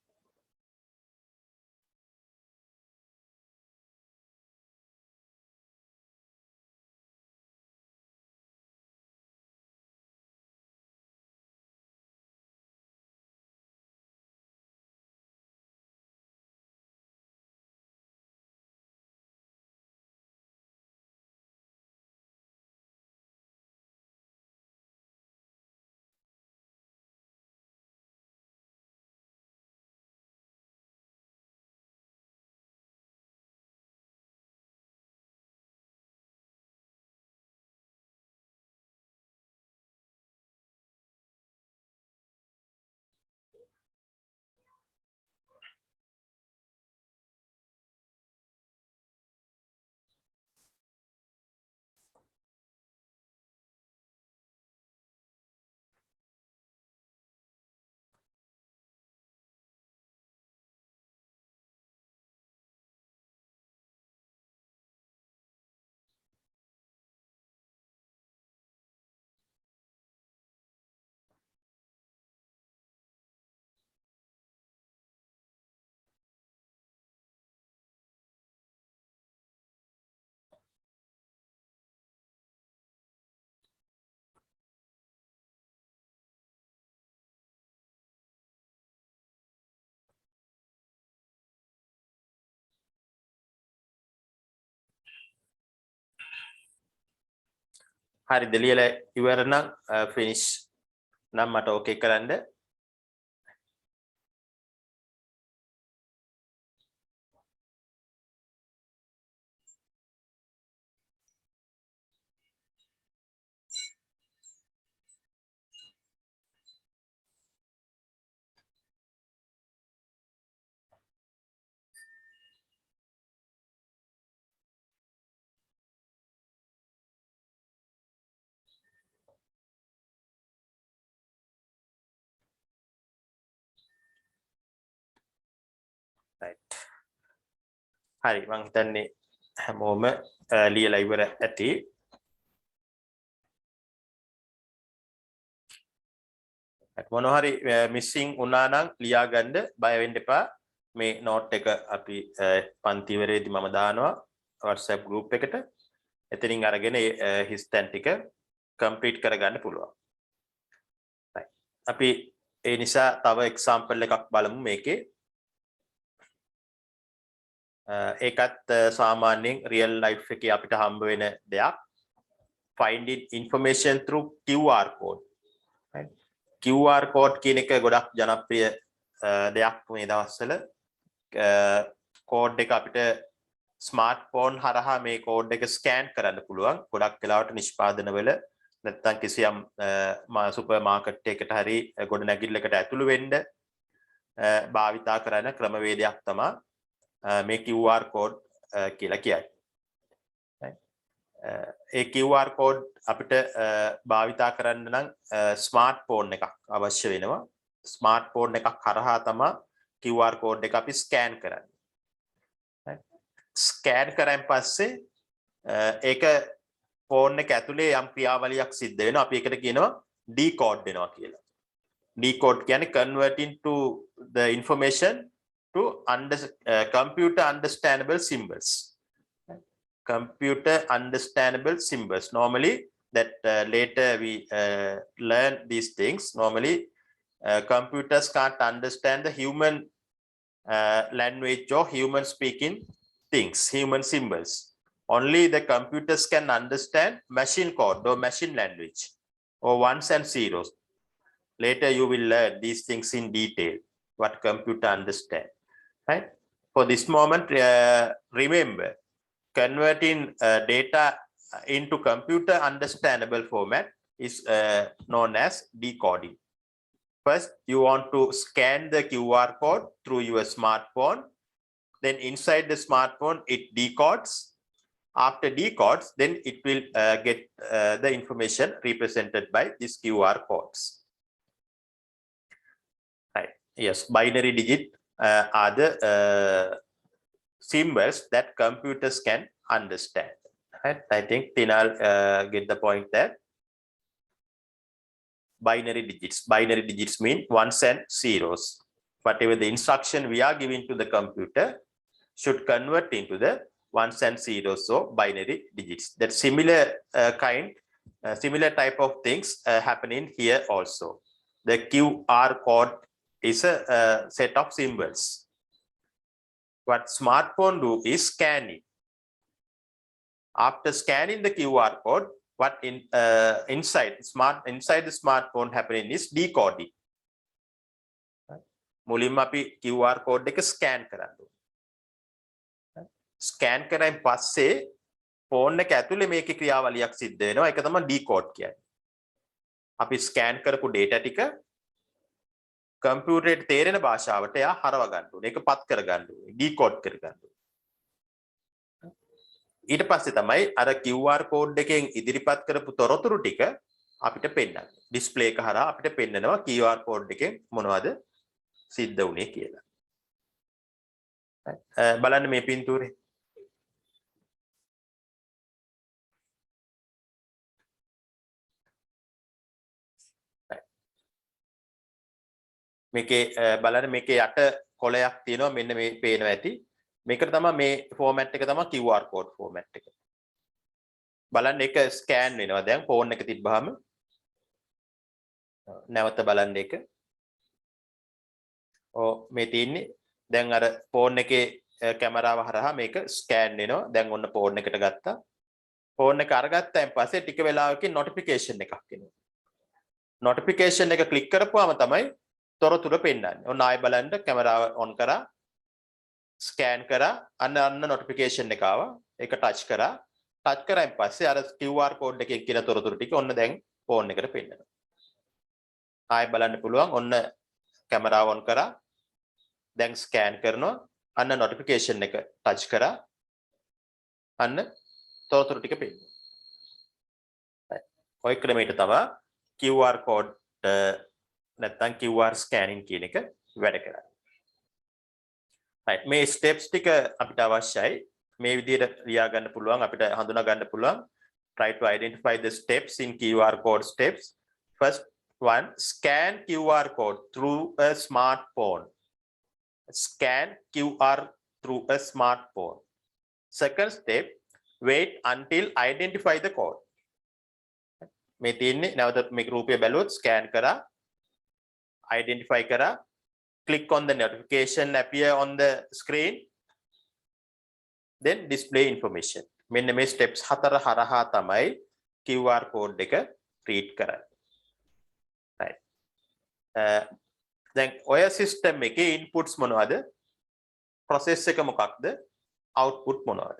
හරි දෙලියල ඉවර නම් finish නම් මට okay කරන්න. Right. හරි මං හිතන්නේ හැමෝම ලියලා ඉවර ඇති. මොනවා හරි missing වුණා නම් ලියා ගන්න බය වෙන්න එපා. මේ note එක අපි පන්ති ඉවරේදී මම දානවා WhatsApp group එකට. එතනින් අරගෙන හිස්තැන් ටික complete කරගන්න පුළුවන්. Right. අපි ඒ නිසා තව example එකක් බලමු මේකේ. ඒකත් සාමාන්‍යයෙන් real life එකේ අපිට හම්බ වෙන දෙයක්. Finding information through QR code. Right? QR code කියන එක ගොඩක් ජනප්‍රිය දෙයක් මේ දවස්වල. කෝඩ් එක අපිට ස්මාර්ට්ෆෝන් හරහා මේ කෝඩ් එක ස්කෑන් කරන්න පුළුවන්. ගොඩක් වෙලාවට නිෂ්පාදනවල නැත්නම් කිසියම් සුපර් මාකට් එකකට හරි ගොඩනැගිල්ලකට ඇතුළු වෙන්න භාවිතා කරන ක්‍රමවේදයක් තමයි මේ QR code කියලා කියන්නේ. ඒ QR code අපිට භාවිතා කරන්න නම් ස්මාර්ට්ෆෝන් එකක් අවශ්‍ය වෙනවා. ස්මාර්ට්ෆෝන් එකක් හරහා තමයි QR code එක අපි ස්කෑන් කරන්නේ. ස්කෑන් කරන් පස්සේ ඒක ෆෝන් එක ඇතුලේ යම් ක්‍රියාවලියක් සිද්ධ වෙනවා. අපි ඒකට කියනවා decode වෙනවා කියලා. Decode කියන්නේ converting to the information to computer understandable symbols. Computer understandable symbols. Normally that later we learn these things. Normally computers can't understand the human language or human speaking things, human symbols. Only the computers can understand machine code or machine language or ones and zeros. Later you will learn these things in detail, what computer understand. Right? For this moment, remember, converting data into computer understandable format is known as decoding. First, you want to scan the QR code through your smartphone. Then inside the smartphone, it decodes. After decodes, then it will get the information represented by these QR codes. Right. Yes, binary digit are the symbols that computers can understand. Right? I think Tinal get the point there. Binary digits. Binary digits mean ones and zeros. Whatever the instruction we are giving to the computer should convert into the ones and zeros, so binary digits. That similar similar type of things happening here also. The QR code is a set of symbols. What smartphone do is scanning. After scanning the QR code, what inside the smartphone happening is decoding. මුලින්ම අපි QR code එක scan කරන්න ඕනේ. Scan කරන් පස්සේ phone එක ඇතුලේ මේකේ ක්‍රියාවලියක් සිද්ධ වෙනවා. ඒක තමයි decode කියන්නේ. අපි scan කරපු data ටික කම්පියුටරේට තේරෙන භාෂාවට එයා හරව ගන්න ඕනේ. ඒක පත් කර ගන්න ඕනේ. decode කර ගන්න ඕනේ. ඊට පස්සේ තමයි අර QR code එකෙන් ඉදිරිපත් කරපු තොරතුරු ටික අපිට පෙන්නන්නේ. display එක හරහා අපිට පෙන්නනවා QR code එකෙන් මොනවද සිද්ධ වුනේ කියලා. බලන්න මේ පින්තූරේ. මේකේ බලන්න මේකේ යට කොලයක් තියෙනවා මෙන්න මේ පේනවා ඇති. මේකට තමයි මේ ෆෝමැට් එක තමයි QR code ෆෝමැට් එක. බලන්න ඒක ස්කෑන් වෙනවා දැන් ෆෝන් එක තිබ්බහම. නැවත බලන්න ඒක. ඔව් මේ තියෙන්නේ දැන් අර ෆෝන් එකේ කැමරාව හරහා මේක ස්කෑන් වෙනවා. දැන් ඔන්න ෆෝන් එකට ගත්තා. ෆෝන් එක අරගත්තාන් පස්සේ ටික වෙලාවකින් නොටිෆිකේෂන් එකක් එනවා. නොටිෆිකේෂන් එක ක්ලික් කරපුවාම තමයි තොරතුරු පෙන්නන්නේ. ඔන්න ආයෙ බලන්න කැමරාව ඔන් කරා. ස්කෑන් කරා අන්න නොටිෆිකේෂන් එක ආවා. ඒක ටච් කරා. ටච් කරාන් පස්සේ අර QR කෝඩ් එකේ කියන තොරතුරු ටික ඔන්න දැන් ෆෝන් එකට පෙන්නනවා. ආයෙ බලන්න පුළුවන්. ඔන්න කැමරාව ඔන් කරා. දැන් ස්කෑන් කරනවා. අන්න නොටිෆිකේෂන් එක ටච් කරා. අන්න තොරතුරු ටික පෙන්නනවා. ඔය ක්‍රමයට තමයි QR code නැත්නම් QR scanning කියන එක වැඩ කරන්නේ. right මේ steps ටික අපිට අවශ්‍යයි. මේ විදිහට ලියා ගන්න පුළුවන් අපිට හඳුනා ගන්න පුළුවන්. try to identify the steps in QR code steps. First one, scan QR code through a smartphone. Scan QR through a smartphone. Second step, wait until identify the code. මේ තියෙන්නේ නැවත මේක රූපය බැලුවොත් ස්කෑන් කරා identify kara, click on the notification appear on the screen, then display information. මෙන්න මේ steps 4 හරහා තමයි QR code එක read කරන්නේ. right. දැන් ඔය system එකේ inputs මොනවද? process එක මොකක්ද? output මොනවද?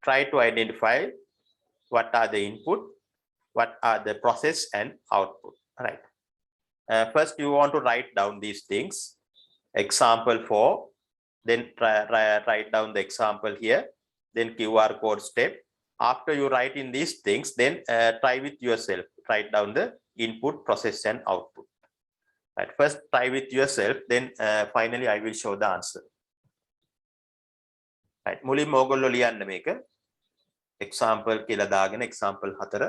Try to identify what are the input, what are the process and output. Right. First you want to write down these things. Example 4, then write down the example here, then QR code step. After you write in these things, then try with yourself, write down the input, process and output. Right. First try with yourself, then finally I will show the answer. Right. මුලින්ම ඕගොල්ලෝ ලියන්න මේක example කියලා දාගෙන example 4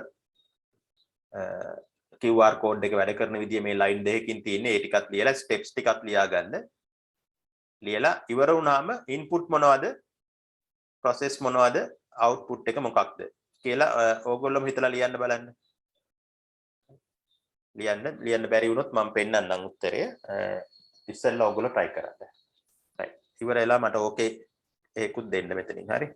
QR code එක වැඩ කරන විදිය මේ line දෙකකින් තියෙන්නේ ඒ ටිකත් ලියලා steps ටිකත් ලියා ගන්න. ලියලා ඉවර වුණාම input මොනවද? process මොනවද? output එක මොකක්ද කියලා ඕගොල්ලෝම හිතලා ලියන්න බලන්න. ලියන්න බැරි වුණොත් මම පෙන්නන්නම් උත්තරය. ඉස්සෙල්ලා ඕගොල්ලෝ try කරන්න. right. ඉවරලා මට ඕකේ ඒකුත් දෙන්න මෙතනින් හරි.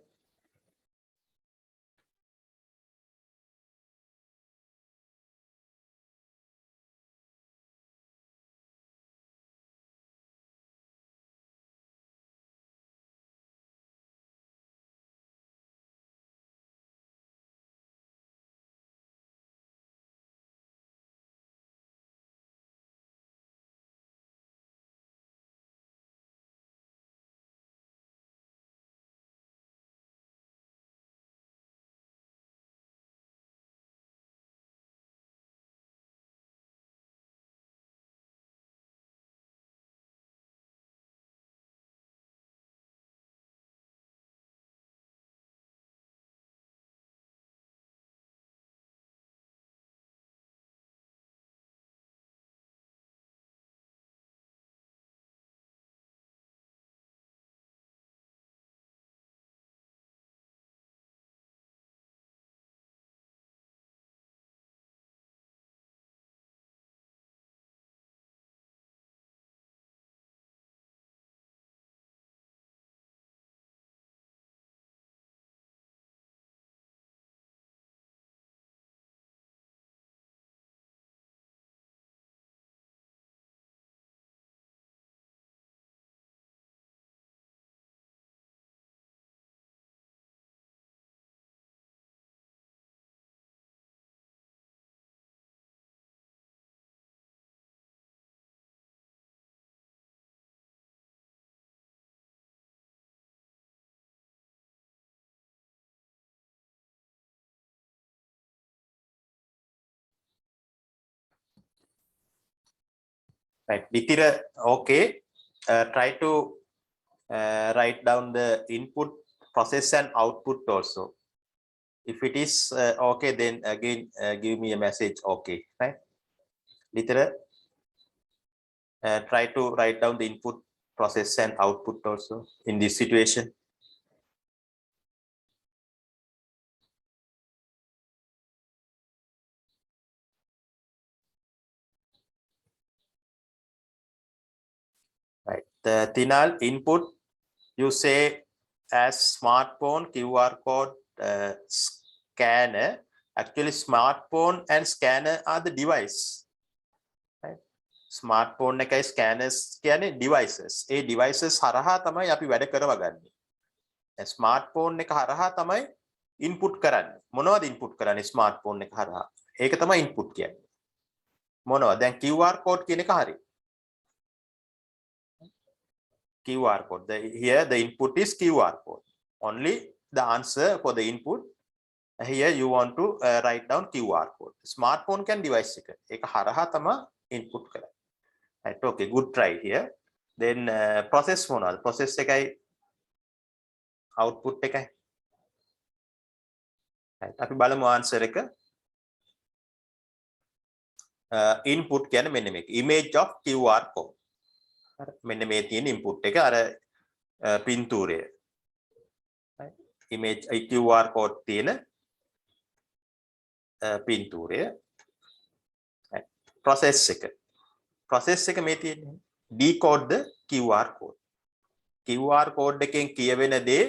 Right. Ditira, okay. Try to write down the input, process and output also. If it is okay, then again give me a message okay. Right. Ditira, try to write down the input, process and output also in this situation. Right. The Tinal input you say as smartphone, QR code, scanner. Actually, smartphone and scanner are the device. Right. Smartphone එකයි scanners කියන්නේ devices. ඒ devices හරහා තමයි අපි වැඩ කරවගන්නේ. Smartphone එක හරහා තමයි input කරන්නේ. මොනවද input කරන්නේ smartphone එක හරහා? ඒක තමයි input කියන්නේ. මොනවද? දැන් QR code කියන එක හරි. QR code. Here the input is QR code. Only the answer for the input. Here you want to write down QR code. Smartphone can device එක. ඒක හරහා තමයි input කරන්නේ. Right. Okay. Good try here. Then process මොනවද? Process එකයි output එකයි. Right. අපි බලමු answer එක. Input කියන්නේ මෙන්න මේක. Image of QR code. මෙන්න මේ තියෙන input එක අර පින්තූරය. Image QR code තියෙන පින්තූරය. Process එක. process එක මේ තියෙන්නේ. decode the QR code. QR code එකෙන් කියවෙන දේ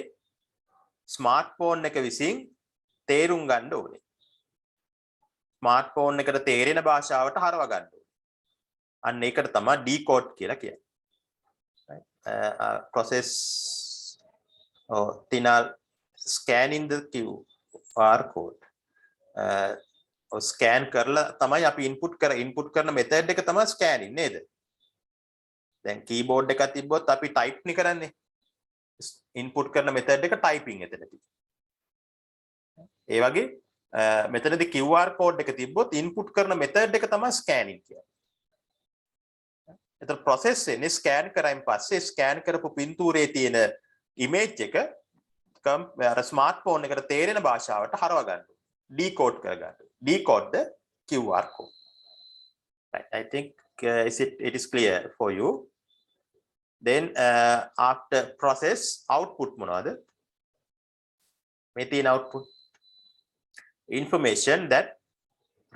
smartphone එක විසින් තේරුම් ගන්න ඕනේ. smartphone එකට තේරෙන භාෂාවට හරව ගන්න ඕනේ. අන්න ඒකට තමයි decode කියලා කියන්නේ. Process Tinal scanning the QR code. Scan කරලා තමයි අපි input කරන method එක තමයි scanning නේද? දැන් keyboard එකක් තිබ්බොත් අපි type නේ කරන්නේ. input කරන method එක typing එතනදී. ඒ වගේ මෙතනදී QR code එක තිබ්බොත් input කරන method එක තමයි scanning කියන්නේ. එතන process වෙන්නේ scan කරායින් පස්සේ scan කරපු පින්තූරයේ තියෙන image එක අර smartphone එකට තේරෙන භාෂාවට හරව ගන්න. decode කර ගන්න. decode the QR code. Right. I think it is clear for you. Then after process output මොනවද? මේ තියෙන output information that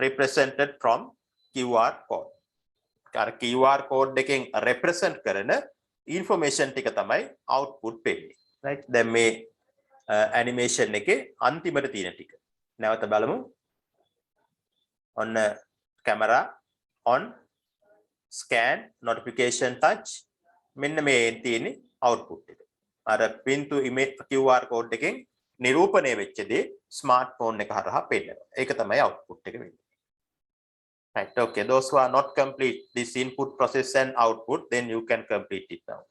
represented from QR code. අර QR code එකෙන් represent කරන information ටික තමයි output වෙන්නේ. Right. දැන් මේ animation එකේ අන්තිමට තියෙන ටික. නැවත බලමු. ඔන්න camera on scan notification touch මෙන්න මේ තියෙන්නේ output එක. අර පින්තු image QR code එකෙන් නිරූපණය වෙච්ච දේ smartphone එක හරහා පෙන්නනවා. ඒක තමයි output එක වෙන්නේ. Right. Okay. Those who are not complete this input, process and output, then you can complete it now.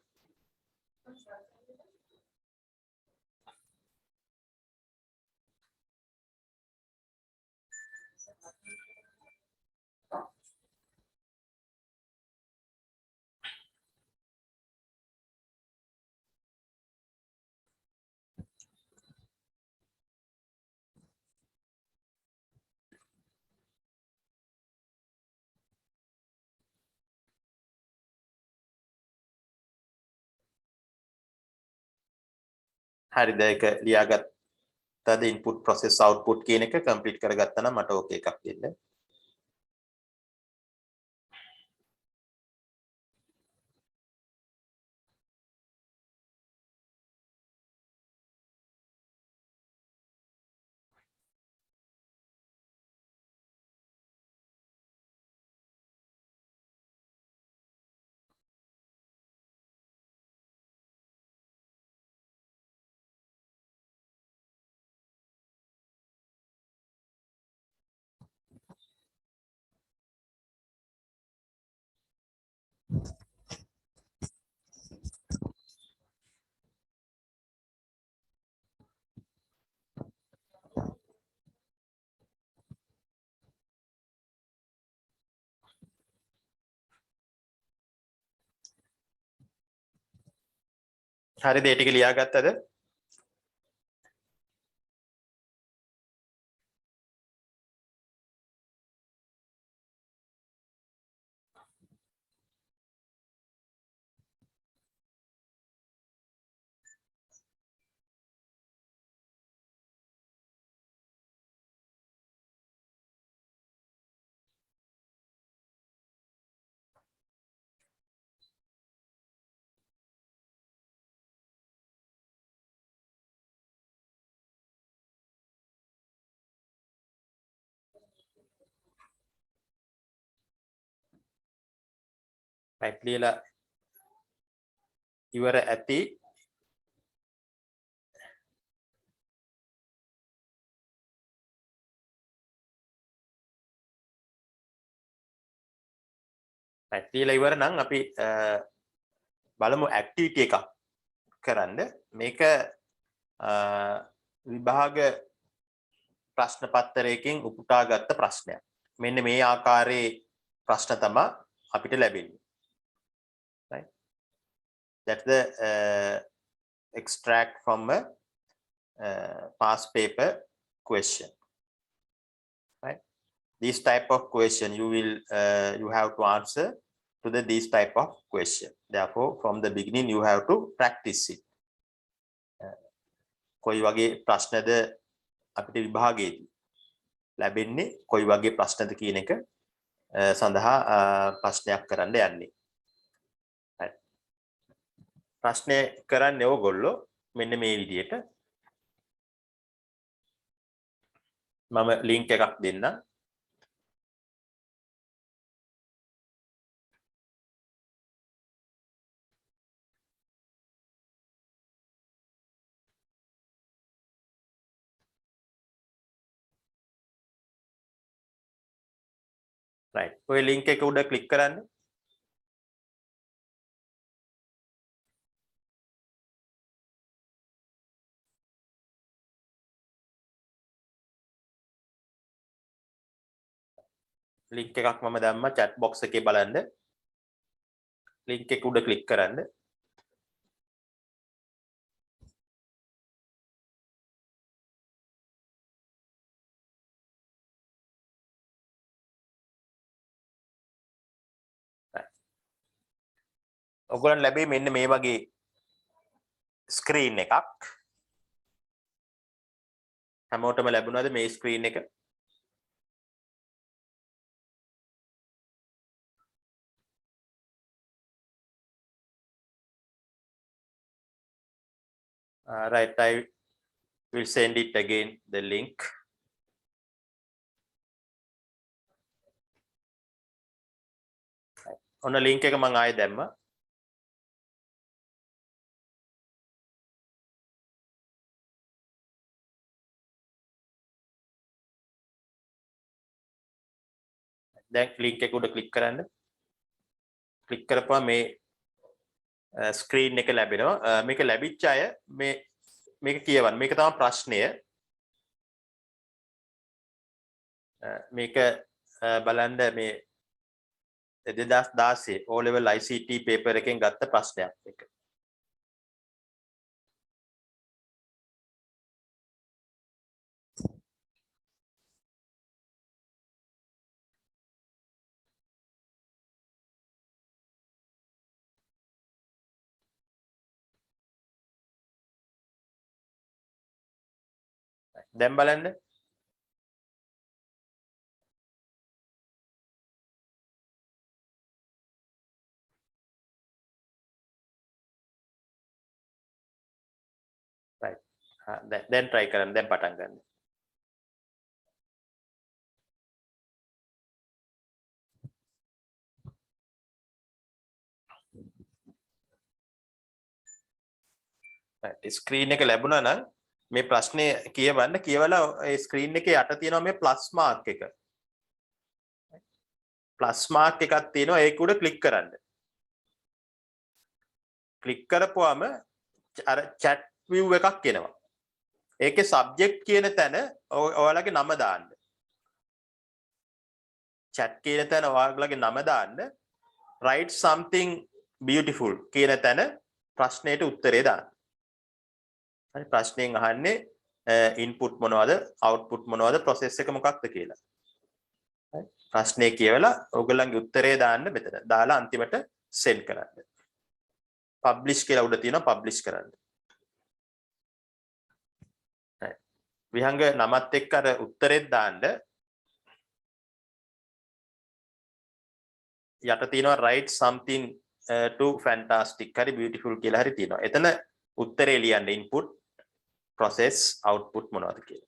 හරිද ඒක ලියාගත්තද input process output කියන එක complete කරගත්තා නම් මට ඕකේ එකක් දෙන්න. හරිද ඒ ටික ලියාගත්තද? right ලියලා ඉවර ඇති. right ලියලා ඉවර නම් අපි බලමු activity එකක් කරන්න. මේක විභාග ප්‍රශ්න පත්‍රයකින් උපුටාගත්ත ප්‍රශ්නයක්. මෙන්න මේ ආකාරයේ ප්‍රශ්න තමයි අපිට ලැබෙන්නේ. Right. That's the extract from a past paper question. Right. This type of question you will you have to answer to this type of question. Therefore, from the beginning you have to practice it. කොයි වගේ ප්‍රශ්නද අපිට විභාගයේදී ලැබෙන්නේ කොයි වගේ ප්‍රශ්නද කියන එක සඳහා ප්‍රශ්නයක් කරන්න යන්නේ. ප්‍රශ්නය කරන්නේ ඕගොල්ලෝ මෙන්න මේ විදිහට. මම ලින්ක් එකක් දෙන්නම්. right. ඔය ලින්ක් එක උඩ ක්ලික් කරන්න. ලින්ක් එකක් මම දැම්මා chat box එකේ බලන්න. ලින්ක් එක උඩ ක්ලික් කරන්න. ඔයගොල්ලන් ලැබෙයි මෙන්න මේ වගේ ස්ක්‍රීන් එකක්. හැමෝටම ලැබුණාද මේ ස්ක්‍රීන් එක? right, I will send it again the link. ඔන්න ලින්ක් එක මම ආයෙ දැම්මා. දැන් ලින්ක් එක උඩ ක්ලික් කරන්න. ක්ලික් කරපුවා මේ ස්ක්‍රීන් එක ලැබෙනවා. මේක ලැබිච්ච අය මේක කියවන්න. මේක තමයි ප්‍රශ්නය. මේක බලන්න මේ 2016 O level ICT paper එකෙන් ගත්ත ප්‍රශ්නයක් එක. දැන් බලන්න. right. දැන් try කරන්න. දැන් පටන් ගන්න. right. ස්ක්‍රීන් එක ලැබුණා නම් මේ ප්‍රශ්නේ කියවන්න. කියවලා ඒ ස්ක්‍රීන් එකේ යට තියෙනවා මේ ප්ලස් මාක් එක. ප්ලස් මාක් එකක් තියෙනවා. ඒක උඩ ක්ලික් කරන්න. ක්ලික් කරපුවාම අර chat view එකක් එනවා. ඒකේ subject කියන තැන ඔයාලගේ නම දාන්න. chat කියන තැන ඔයාලගේ නම දාන්න. write something beautiful කියන තැන ප්‍රශ්නෙට උත්තරේ දාන්න. හරි, ප්‍රශ්නෙන් අහන්නේ input මොනවද, output මොනවද, process එක මොකක්ද කියලා. හරි, ප්‍රශ්නේ කියවලා ඔයගොල්ලන්ගේ උත්තරේ දාන්න මෙතන. දාලා අන්තිමට send කරන්න. publish කියලා උඩ තියෙනවා, publish කරන්න. හරි, විහංග නමත් එක්ක අර උත්තරෙත් දාන්න. යට තියෙනවා write something to fantastic හරි beautiful කියලා හරි තියෙනවා. එතන උත්තරේ ලියන්න input, process, output මොනවද කියලා.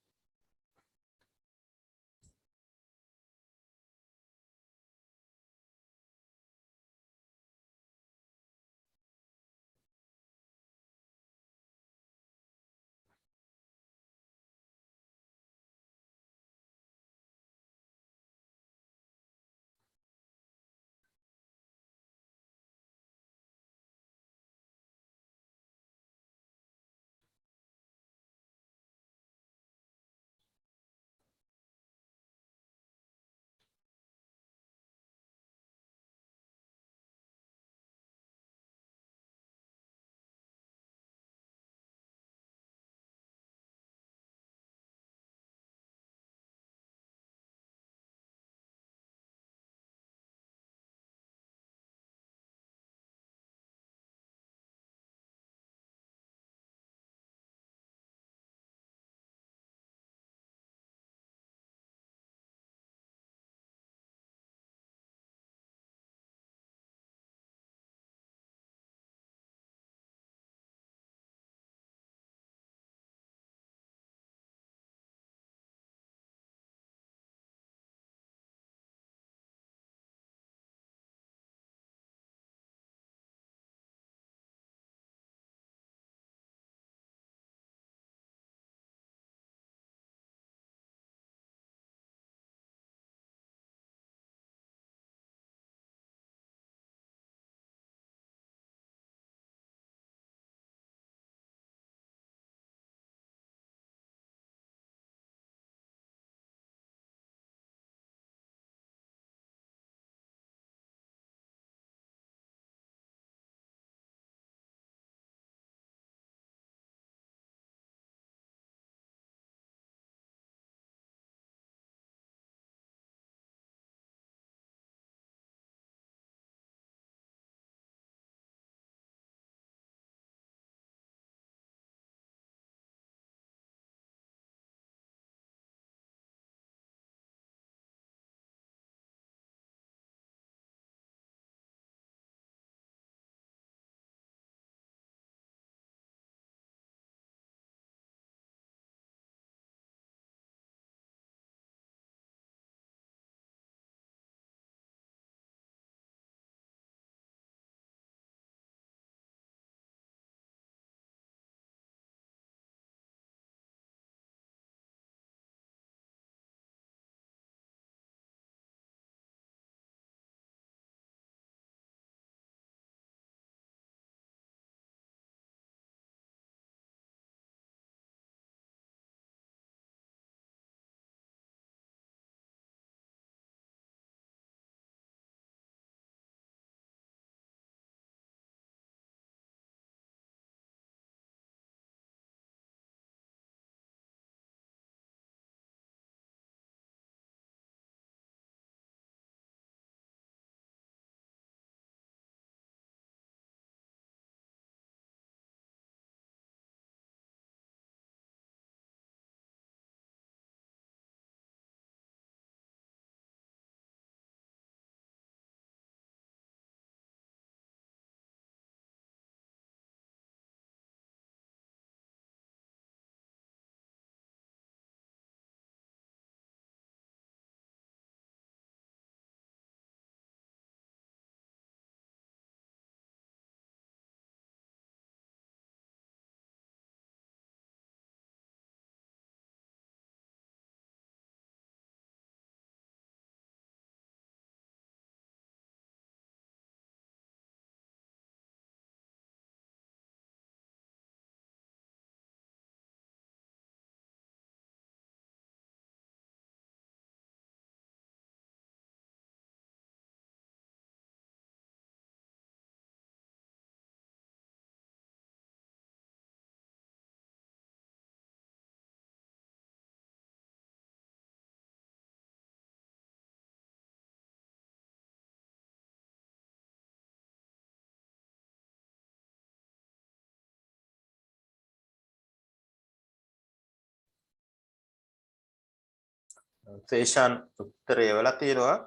සේෂාන් උත්තරය වෙලා තියෙනවා.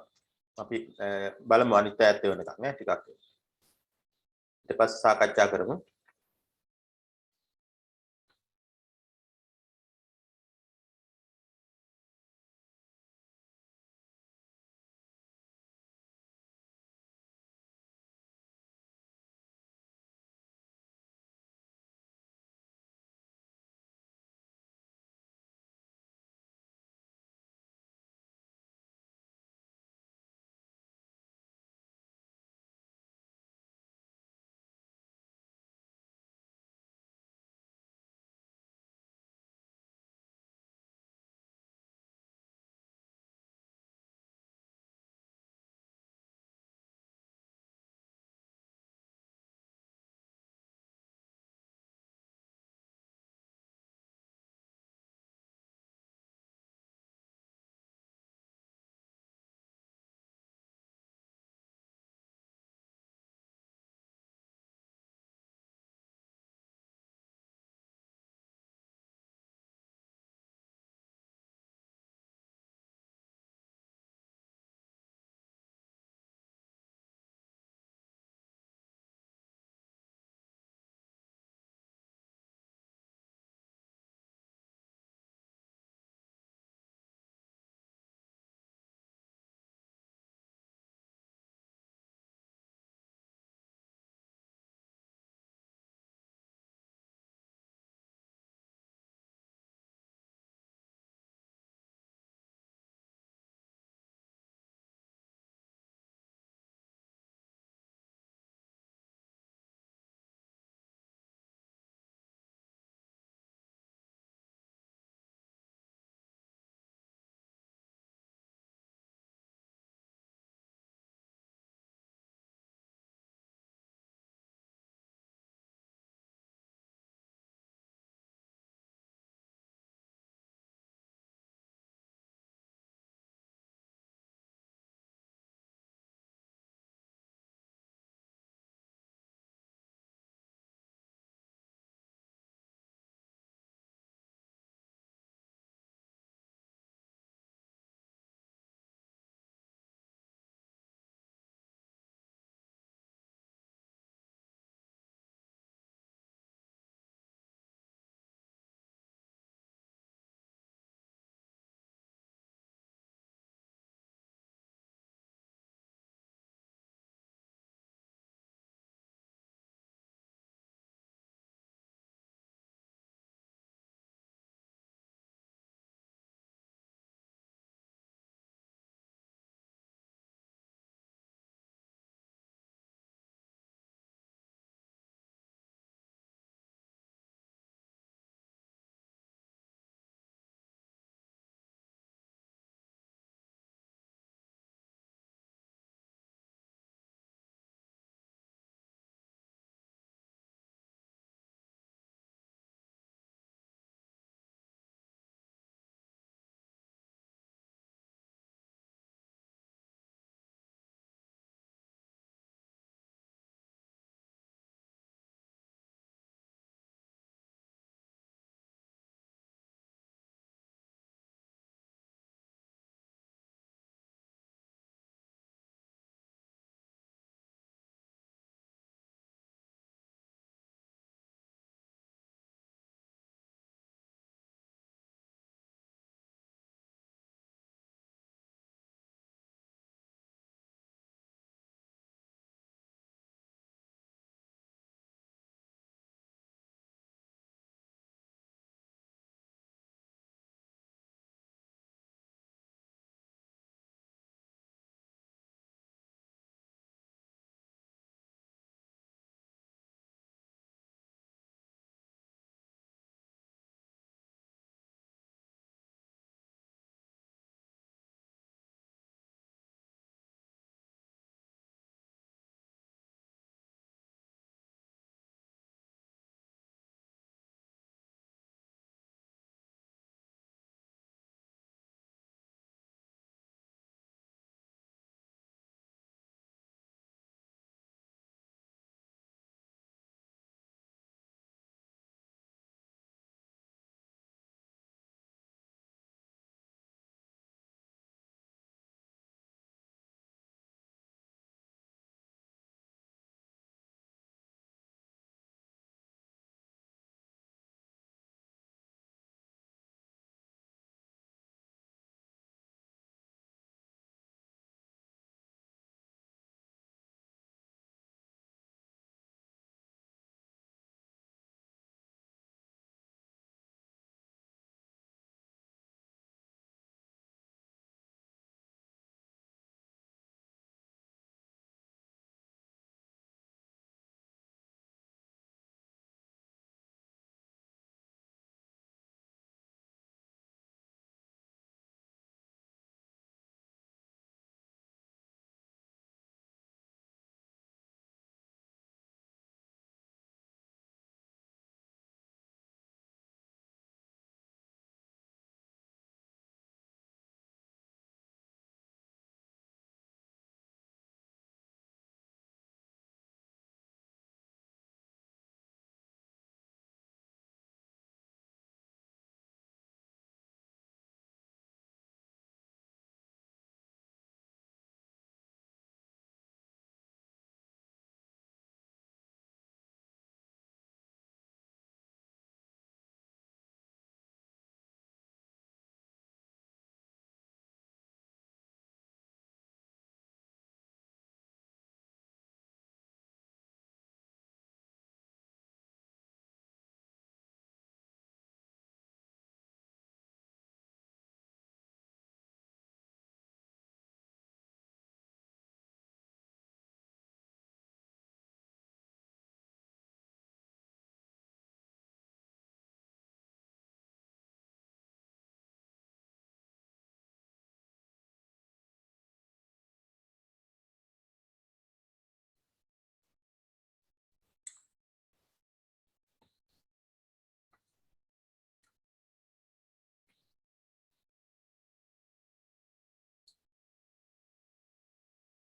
අපි බලමු අනිත් පැත්ත වෙනකන් නේ ටිකක්. ඊට පස්සේ සාකච්ඡා කරමු.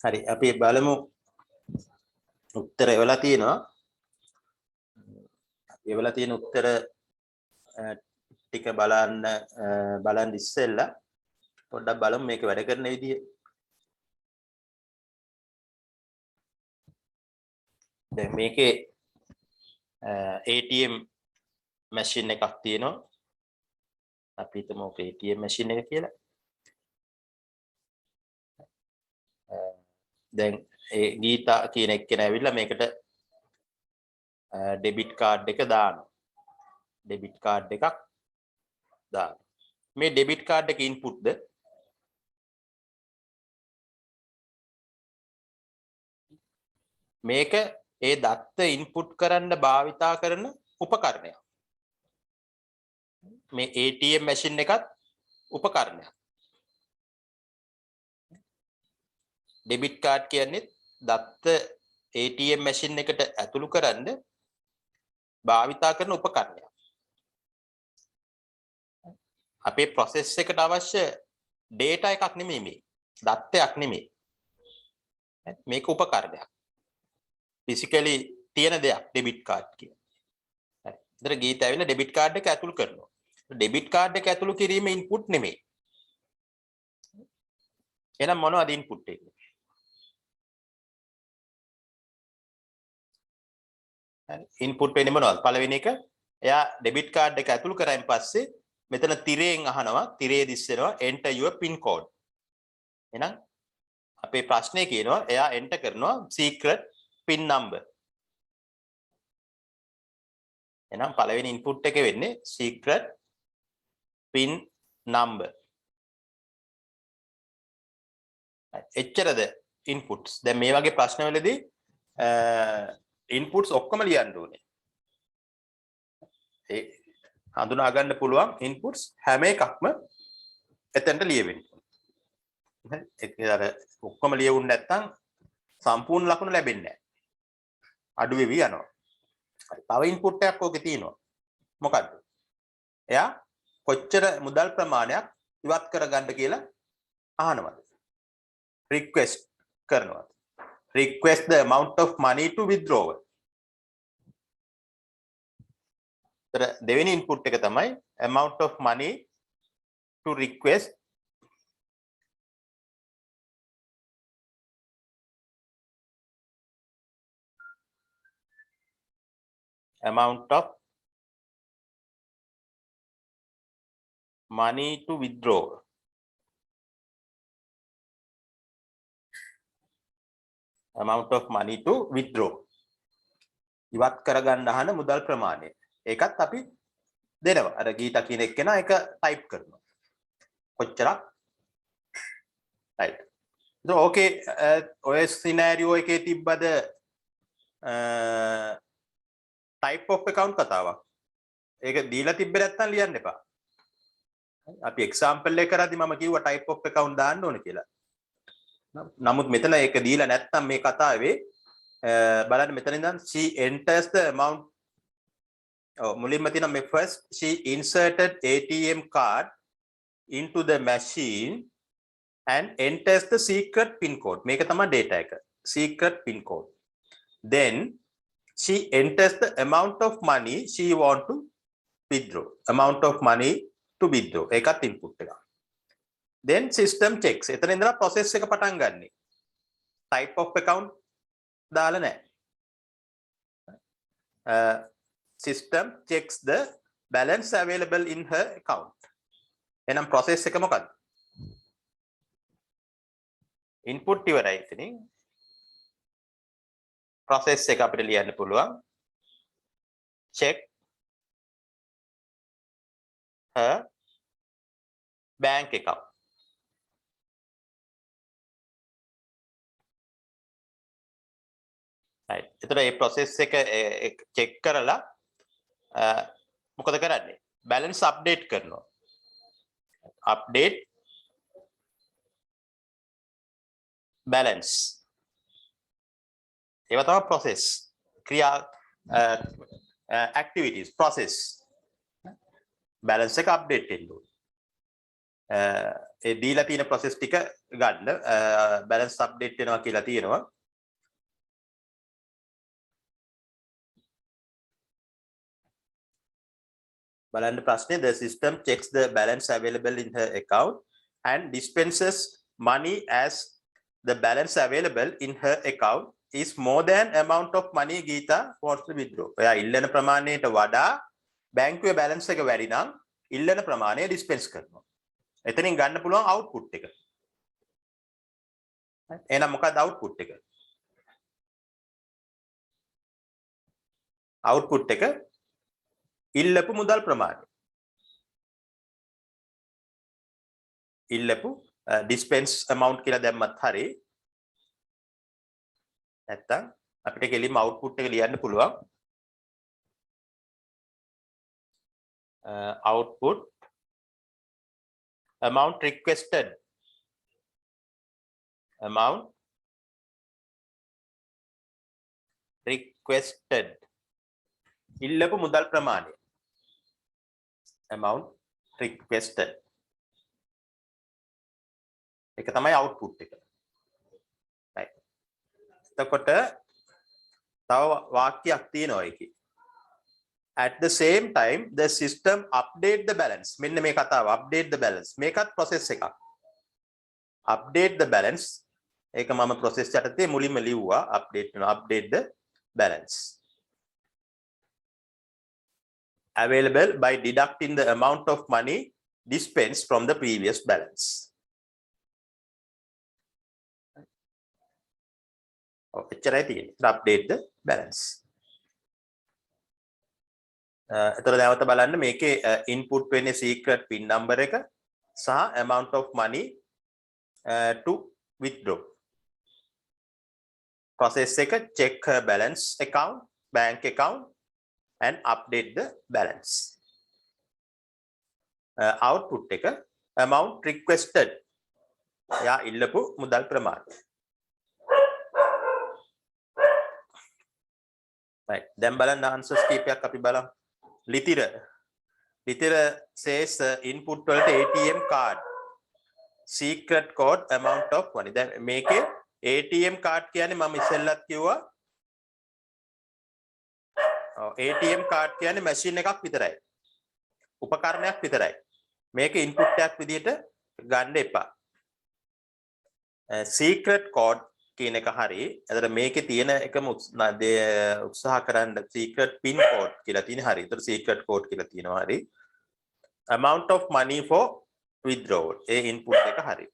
හරි අපි බලමු උත්තර එවලා තියෙනවා. එවලා තියෙන උත්තර ටික බලන්න ඉස්සෙල්ලා පොඩ්ඩක් බලමු මේක වැඩ කරන විදිය. දැන් මේකේ ATM machine එකක් තියෙනවා. අපි හිතමු ඔක ATM machine එක කියලා. දැන් ඒ ගීතා කියන එක්කෙනා ඇවිල්ලා මේකට ඩෙබිට් කාඩ් එක දානවා. ඩෙබිට් කාඩ් එකක් දානවා. මේ ඩෙබිට් කාඩ් එක ඉන්පුට්ද මේක ඒ දත්ත ඉන්පුට් කරන්න භාවිතා කරන උපකරණයක්. මේ ATM machine එකත් උපකරණයක්. ඩෙබිට් කාඩ් කියන්නේ දත්ත ATM machine එකට ඇතුළු කරන්න භාවිතා කරන උපකරණයක්. අපේ process එකට අවශ්‍ය data එකක් නෙමෙයි මේ. දත්තයක් නෙමෙයි. මේක උපකරණයක්. physically තියෙන දෙයක් ඩෙබිට් කාඩ් කියන්නේ. හරි. ඉතින් ගීත ඇවිල්ලා ඩෙබිට් කාඩ් එක ඇතුළු කරනවා. ඩෙබිට් කාඩ් එක ඇතුළු කිරීම ඉන්පුට් නෙමෙයි. එහෙනම් මොනවද ඉන්පුට් එක? ඉන්පුට් වෙන්නේ මොනවද? පළවෙනි එක එයා ඩෙබිට් කාඩ් එක ඇතුළු කරායින් පස්සේ මෙතන තිරයෙන් අහනවා, තිරේ දිස්සෙනවා enter your pin code. එහෙනම් අපේ ප්‍රශ්නේ කියනවා එයා enter කරනවා secret pin number. එහෙනම් පළවෙනි ඉන්පුට් එක වෙන්නේ secret pin number. එච්චරද inputs. දැන් මේ වගේ ප්‍රශ්නවලදී inputs ඔක්කොම ලියන්න ඕනේ. ඒ හඳුනා ගන්න පුළුවන් inputs හැම එකක්ම එතනට ලියවෙන්න ඕනේ. ඒක අර ඔක්කොම ලියවුන් නැත්නම් සම්පූර්ණ ලකුණු ලැබෙන්නේ නැහැ. අඩු වෙවි යනවා. හරි. තව input එකක් ඕකේ තියෙනවා. මොකද්ද? එයා කොච්චර මුදල් ප්‍රමාණයක් ඉවත් කරගන්න කියලා අහනවාද? request කරනවා. Request the amount of money to withdraw. දෙවෙනි input එක තමයි amount of money to request amount of money to withdraw. Amount of money to withdraw. ඉවත් කරගන්න අහන මුදල් ප්‍රමාණය. ඒකත් අපි දෙනවා. අර ගීතා කියන එක්කෙනා ඒක ටයිප් කරනවා. කොච්චරක්? right. So okay ඔය scenario එකේ තිබ්බද type of account කතාවක්. ඒක දීලා තිබ්බේ නැත්නම් ලියන්න එපා. අපි example එක කරද්දි මම කිව්වා type of account දාන්න ඕනේ කියලා. නමුත් මෙතන ඒක දීලා නැත්නම් මේ කතාවේ බලන්න මෙතන ඉඳන් she enters the amount. මුලින්ම තියෙන මේ first she inserted ATM card into the machine and enters the secret pin code. මේක තමයි data එක. secret pin code. Then she enters the amount of money she want to withdraw. Amount of money to withdraw. ඒකත් input එක. Then system checks. එතන ඉඳලා process එක පටන් ගන්නෙ. type of account දාලා නැහැ. System checks the balance available in her account. එහෙනම් process එක මොකක්ද? input ඉවරයි ඉතින්. process එක අපිට ලියන්න පුළුවන්. check her bank account. right. එතකොට මේ process එක check කරලා මොකද කරන්නේ? balance update කරනවා. update balance. ඒවා තමයි process. ක්‍රියා activities process. balance එක update වෙන්න ඕනේ. ඒ දීලා තියෙන process ටික ගන්න balance update වෙනවා කියලා තියෙනවා. බලන්න ප්‍රශ්නේ, the system checks the balance available in her account and dispenses money as the balance available in her account is more than amount of money Geeta wants to withdraw. ඔයා ඉල්ලන ප්‍රමාණයට වඩා බැංකුවේ balance එක වැඩි නම් ඉල්ලන ප්‍රමාණය dispense කරනවා. එතනින් ගන්න පුළුවන් output එක. එහෙනම් මොකක්ද output එක? output එක ඉල්ලපු මුදල් ප්‍රමාණය. ඉල්ලපු dispense amount කියලා දැම්මත් හරි. නැත්තම් අපිට කෙලින්ම output එක ලියන්න පුළුවන්. Output amount requested. Amount requested. ඉල්ලපු මුදල් ප්‍රමාණය. Amount requested. ඒක තමයි output එක. right. එතකොට තව වාක්‍යයක් තියෙනවා ඒකේ. At the same time the system update the balance. මෙන්න මේ කතාව update the balance. මේකත් process එකක්. update the balance. ඒක මම process යටතේ මුලින්ම ලිව්වා update the balance. Available by deducting the amount of money dispensed from the previous balance. එච්චරයි තියෙන්නේ. update the balance. එතකොට නැවත බලන්න මේකේ input වෙන්නේ secret pin number එක සහ amount of money to withdraw. Process එක check her balance account, bank account and update the balance. Output එක amount requested. යා ඉල්ලපු මුදල් ප්‍රමාණය. right. දැන් බලන්න answers කීපයක් අපි බලමු. ලිතිර says input වලට ATM card, secret code, amount of money. දැන් මේකේ ATM card කියන්නේ මම ඉස්සෙල්ලත් කිව්වා ATM card කියන්නේ machine එකක් විතරයි. උපකරණයක් විතරයි. මේක input එකක් විදිහට ගන්න එපා. secret code කියන එක හරි. එතකොට මේකේ තියෙන එකම උත්සාහ කරන්න secret pin code කියලා තියෙන හරි. එතකොට secret code කියලා තියෙනවා හරි. amount of money for withdrawal. A input එක හරි.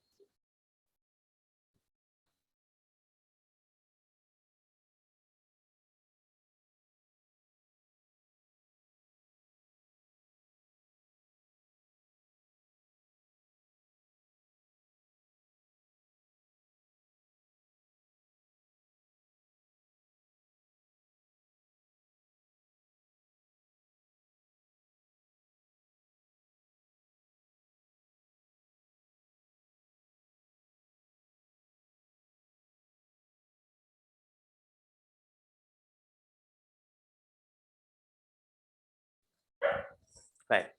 right.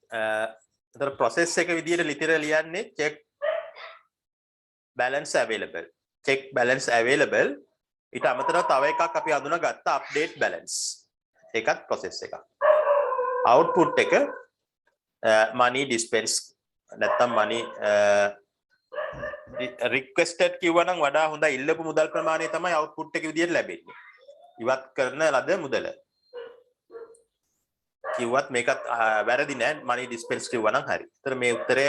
එතකොට process එක විදිහට ලිතර ලියන්නේ check balance available. check balance available. ඊට අමතරව තව එකක් අපි අඳුනගත්ත update balance. ඒකත් process එකක්. output එක money dispense නැත්තම් money requested කිව්වනම් වඩා හොඳයි. ඉල්ලපු මුදල් ප්‍රමාණය තමයි output එක විදිහට ලැබෙන්නේ. ඉවත් කරන ලද මුදල. කිව්වත් මේකත් වැරදි නෑ. money dispense කිව්වනම් හරි. ඒතර මේ උත්තරය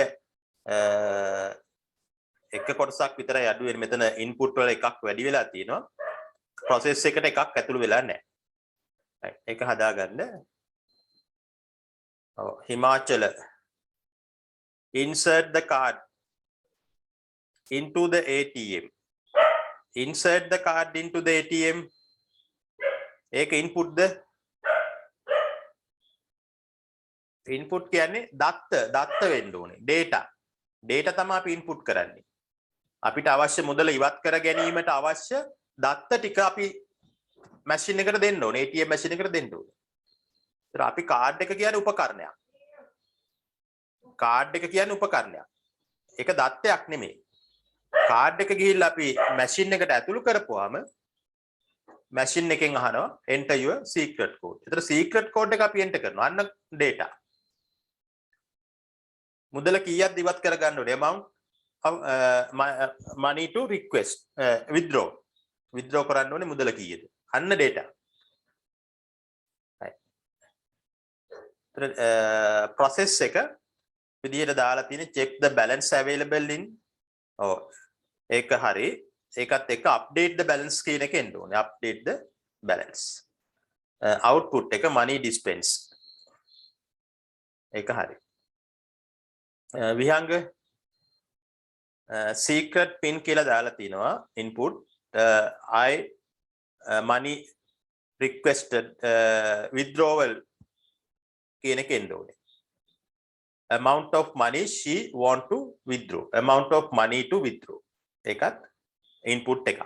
එක කොටසක් විතරයි අඩු වෙන්නේ. මෙතන input වල එකක් වැඩි වෙලා තියෙනවා. process එකට එකක් ඇතුළු වෙලා නැහැ. right. ඒක හදාගන්න. Himachal insert the card into the ATM. Insert the card into the ATM. ඒක input ද? input කියන්නේ දත්ත වෙන්න ඕනේ. data තමයි අපි input කරන්නේ. අපිට අවශ්‍ය මුදල ඉවත් කර ගැනීමට අවශ්‍ය දත්ත ටික අපි මැෂින් එකට දෙන්න ඕනේ. ATM මැෂින් එකට දෙන්න ඕනේ. ඒතර අපි කාඩ් එක කියන්නේ උපකරණයක්. කාඩ් එක කියන්නේ උපකරණයක්. ඒක දත්තයක් නෙමෙයි. කාඩ් එක ගිහිල්ලා අපි මැෂින් එකට ඇතුළු කරපුවාම මැෂින් එකෙන් අහනවා enter your secret code. ඒතර secret code එක අපි enter කරනවා. අන්න data. මුදල කීයක්ද ඉවත් කරගන්න ඕනේ? amount of money to request withdraw කරන්න ඕනේ මුදල කීයද? අන්න data. process එක විදිහට දාලා තියෙන check the balance available in ඒක හරි. ඒකත් එක්ක update the balance කියන එක එන්න ඕනේ. update the balance. output එක money dispense. ඒක හරි. විහංග secret pin කියලා දාලා තිනවා input I money requested withdrawal කියන එක එන්න ඕනේ. amount of money she want to withdraw. amount of money to withdraw. ඒකත් input එක.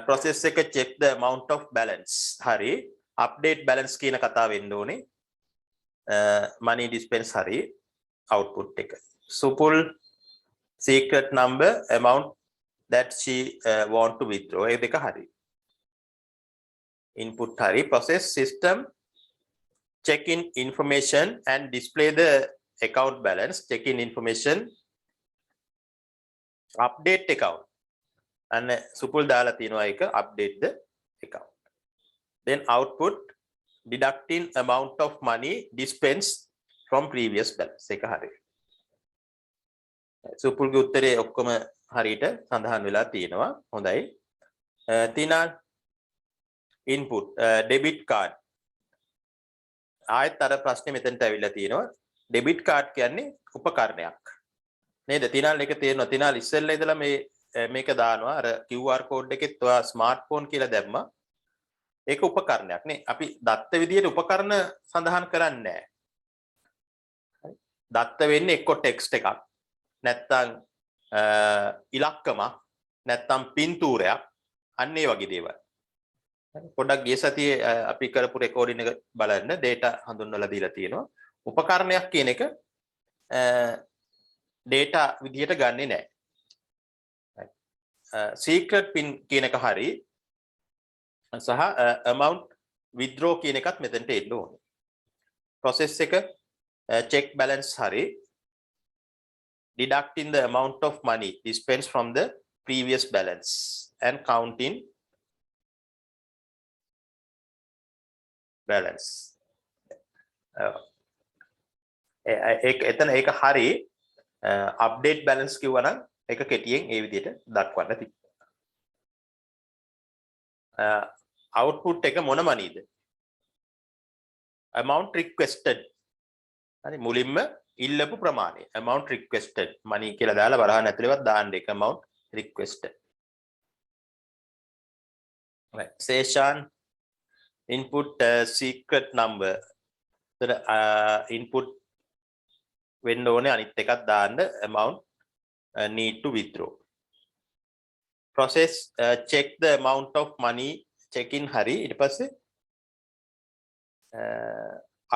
process එක check the amount of balance. හරි. update balance කියන කතාව වෙන්න ඕනේ. money dispense හරි. output එක. supul secret number amount that she want to withdraw. ඒ දෙක හරි. input හරි. process system check in information and display the account balance. check in information update account. and supul දාලා තියෙනවා එක update the account. then output deducting amount of money dispensed from previous balance. එක හරි. සුපුල්ගේ උත්තරේ ඔක්කොම හරියට සඳහන් වෙලා තියෙනවා. හොඳයි. තිනා input debit card. ආයෙත් අර ප්‍රශ්නේ මෙතනට ඇවිල්ලා තියෙනවා. debit card කියන්නේ උපකරණයක්. නේද? තිනාල් එක තේරෙනවා. තිනාල් ඉස්සෙල්ලා ඉඳලා මේක දානවා. අර QR code එකෙත් ඔයා smartphone කියලා දැම්මා. ඒක උපකරණයක් නේ. අපි දත්ත විදියට උපකරණ සඳහන් කරන්නේ නැහැ. දත්ත වෙන්නේ එක්ක ටෙක්ස්ට් එකක්. නැත්තම් ඉලක්කමක් නැත්තම් පින්තූරයක් අන්න ඒ වගේ දේවල්. පොඩ්ඩක් ගිය සතියේ අපි කරපු රෙකෝඩින් එක බලන්න data හඳුන්වලා දීලා තියෙනවා. උපකරණයක් කියන එක data විදියට ගන්නෙ නැහැ. secret pin කියන එක හරි සහ amount withdraw කියන එකත් මෙතනට එන්න ඕනේ. process එක check balance හරි. deducting the amount of money dispensed from the previous balance and counting balance. ඒක හරි. update balance කිව්වනම් ඒක කෙටියෙන් ඒ විදිහට දක්වන්න තියෙනවා. output එක මොන moneyද? amount requested. හරි මුලින්ම ඉල්ලපු ප්‍රමාණය amount requested money කියලා දාලා වරහන් ඇතුළේවත් දාන්න එක amount requested. right. Seshan input secret number. so input වෙන්න ඕනේ අනිත් එකක් දාන්න amount need to withdraw. process check the amount of money check in හරි. ඊට පස්සේ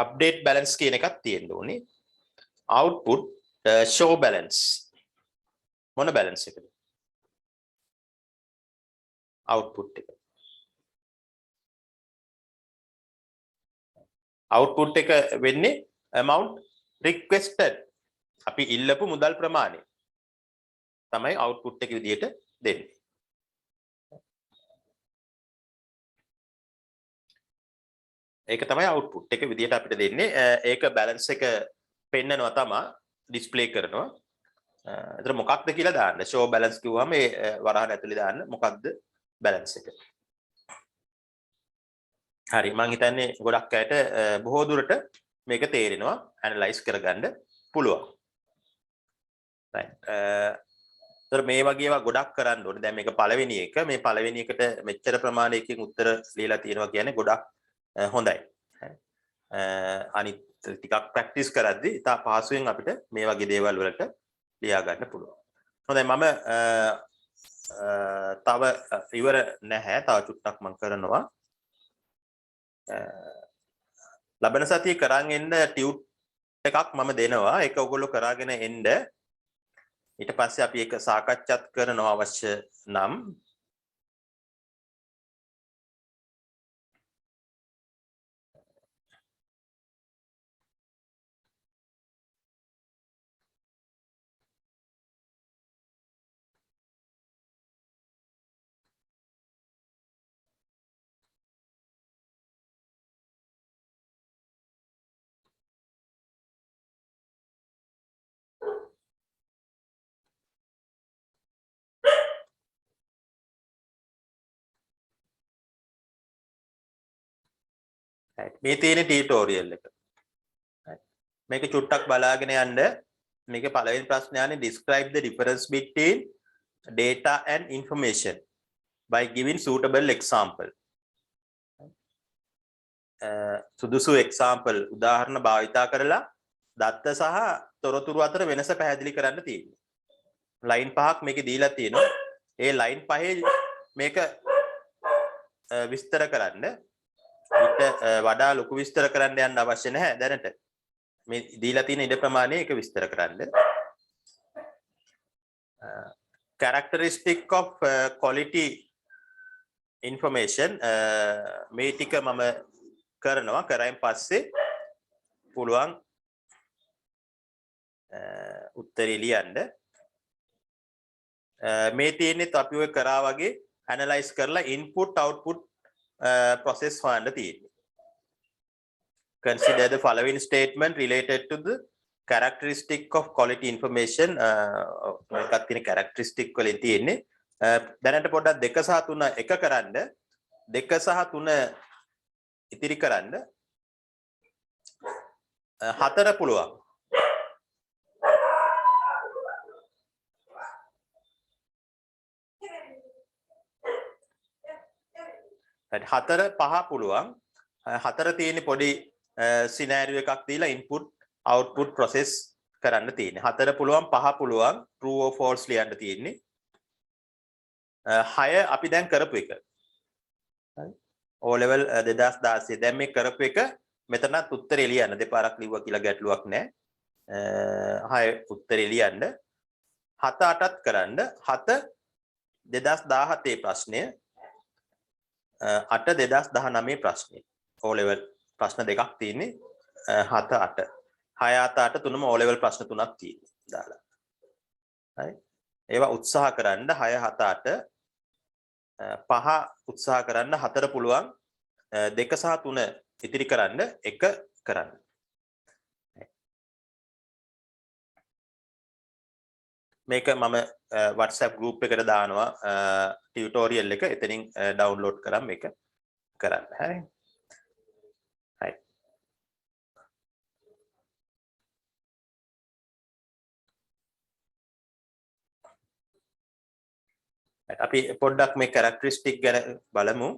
update balance කියන එකක් තියෙන්න ඕනේ. output show balance. මොන balance එකද? output එක. output එක වෙන්නේ amount requested. අපි ඉල්ලපු මුදල් ප්‍රමාණය තමයි output එක විදියට දෙන්නේ. ඒක තමයි output එක විදියට අපිට දෙන්නේ. ඒක balance එක පෙන්නනවා තමයි display කරනවා. එතන මොකක්ද කියලා දාන්න. show balance කිව්වම මේ වරහන් ඇතුලේ දාන්න මොකක්ද balance එක. හරි මම හිතන්නේ ගොඩක් අයට බොහෝ දුරට මේක තේරෙනවා ඇනලයිස් කරගන්න පුළුවන්. right. ඒතර මේ වගේ ඒවා ගොඩක් කරන්න ඕනේ. දැන් මේක පළවෙනි එක. මේ පළවෙනි එකට මෙච්චර ප්‍රමාණයකින් උත්තර ලියලා තියෙනවා කියන්නේ ගොඩක් හොඳයි. අනිත් ටිකක් ප්‍රැක්ටිස් කරද්දී ඉතා පහසුවෙන් අපිට මේ වගේ දේවල් වලට ලියා ගන්න පුළුවන්. හොඳයි මම තව ඉවර නැහැ. තව චුට්ටක් මම කරනවා. ලබන සතියේ කරන් එන්න ටියුට් එකක් මම දෙනවා. ඒක ඔයගොල්ලෝ කරාගෙන එන්න. ඊට පස්සේ අපි ඒක සාකච්ඡාත් කරනවා අවශ්‍ය නම් මේ තියෙන ටියුටෝරියල් එක. මේක චුට්ටක් බලාගෙන යන්න. මේකේ පළවෙනි ප්‍රශ්නයනේ describe the difference between data and information by giving suitable example. සුදුසු example උදාහරණ භාවිතා කරලා දත්ත සහ තොරතුරු අතර වෙනස පැහැදිලි කරන්න තියෙනවා. ලයින් පහක් මේකේ දීලා තියෙනවා. ඒ ලයින් පහේ මේක විස්තර කරන්න ඊට වඩා ලොකු විස්තර කරන්න යන්න අවශ්‍ය නැහැ දැනට. මේ දීලා තියෙන ඉඩ ප්‍රමාණය ඒක විස්තර කරන්න. Characteristic of quality information මේ ටික මම කරනවා. කරයින් පස්සේ පුළුවන් උත්තරේ ලියන්න. මේ තියෙන්නේ අපි ඔය කරා වගේ ඇනලයිස් කරලා input output process හොයන්න තියෙන්නේ. Consider the following statement related to the characteristic of quality information. එකක් තියෙන characteristic වලින් තියෙන්නේ. දැනට පොඩ්ඩක් 2 සහ 3 එක කරන්න. 2 සහ 3 ඉතිරි කරන්න. 4 පුළුවන්. හරි 4 5 පුළුවන්. 4 තියෙන්නේ පොඩි සිනෑරියෝ එකක් දීලා input output process කරන්න තියෙන්නේ. 4 පුළුවන් 5 පුළුවන් true or false ලියන්න තියෙන්නේ. 6 අපි දැන් කරපු එක. හරි. O level 2016 දැන් මේ කරපු එක මෙතනත් උත්තරේ ලියන්න. දෙපාරක් ලිව්වා කියලා ගැටලුවක් නැහැ. 6 උත්තරේ ලියන්න. 7 8ත් කරන්න. 7 2017 ප්‍රශ්නය. 8 2019 ප්‍රශ්නේ. O level ප්‍රශ්න දෙකක් තියෙන්නේ. 7 8. 6 7 8 තුනම O level ප්‍රශ්න තුනක් තියෙන්නේ. දාලා. හරි. ඒවා උත්සාහ කරන්න 6 7 8 5 උත්සාහ කරන්න 4 පුළුවන්. 2 සහ 3 ඉතිරි කරන්න 1 කරන්න. මේක මම WhatsApp group එකට දානවා ටියුටෝරියල් එක. එතනින් ඩවුන්ලෝඩ් කරන් මේක කරන්න. හරි. හරි. අපි පොඩ්ඩක් මේ characteristic ගැන බලමු.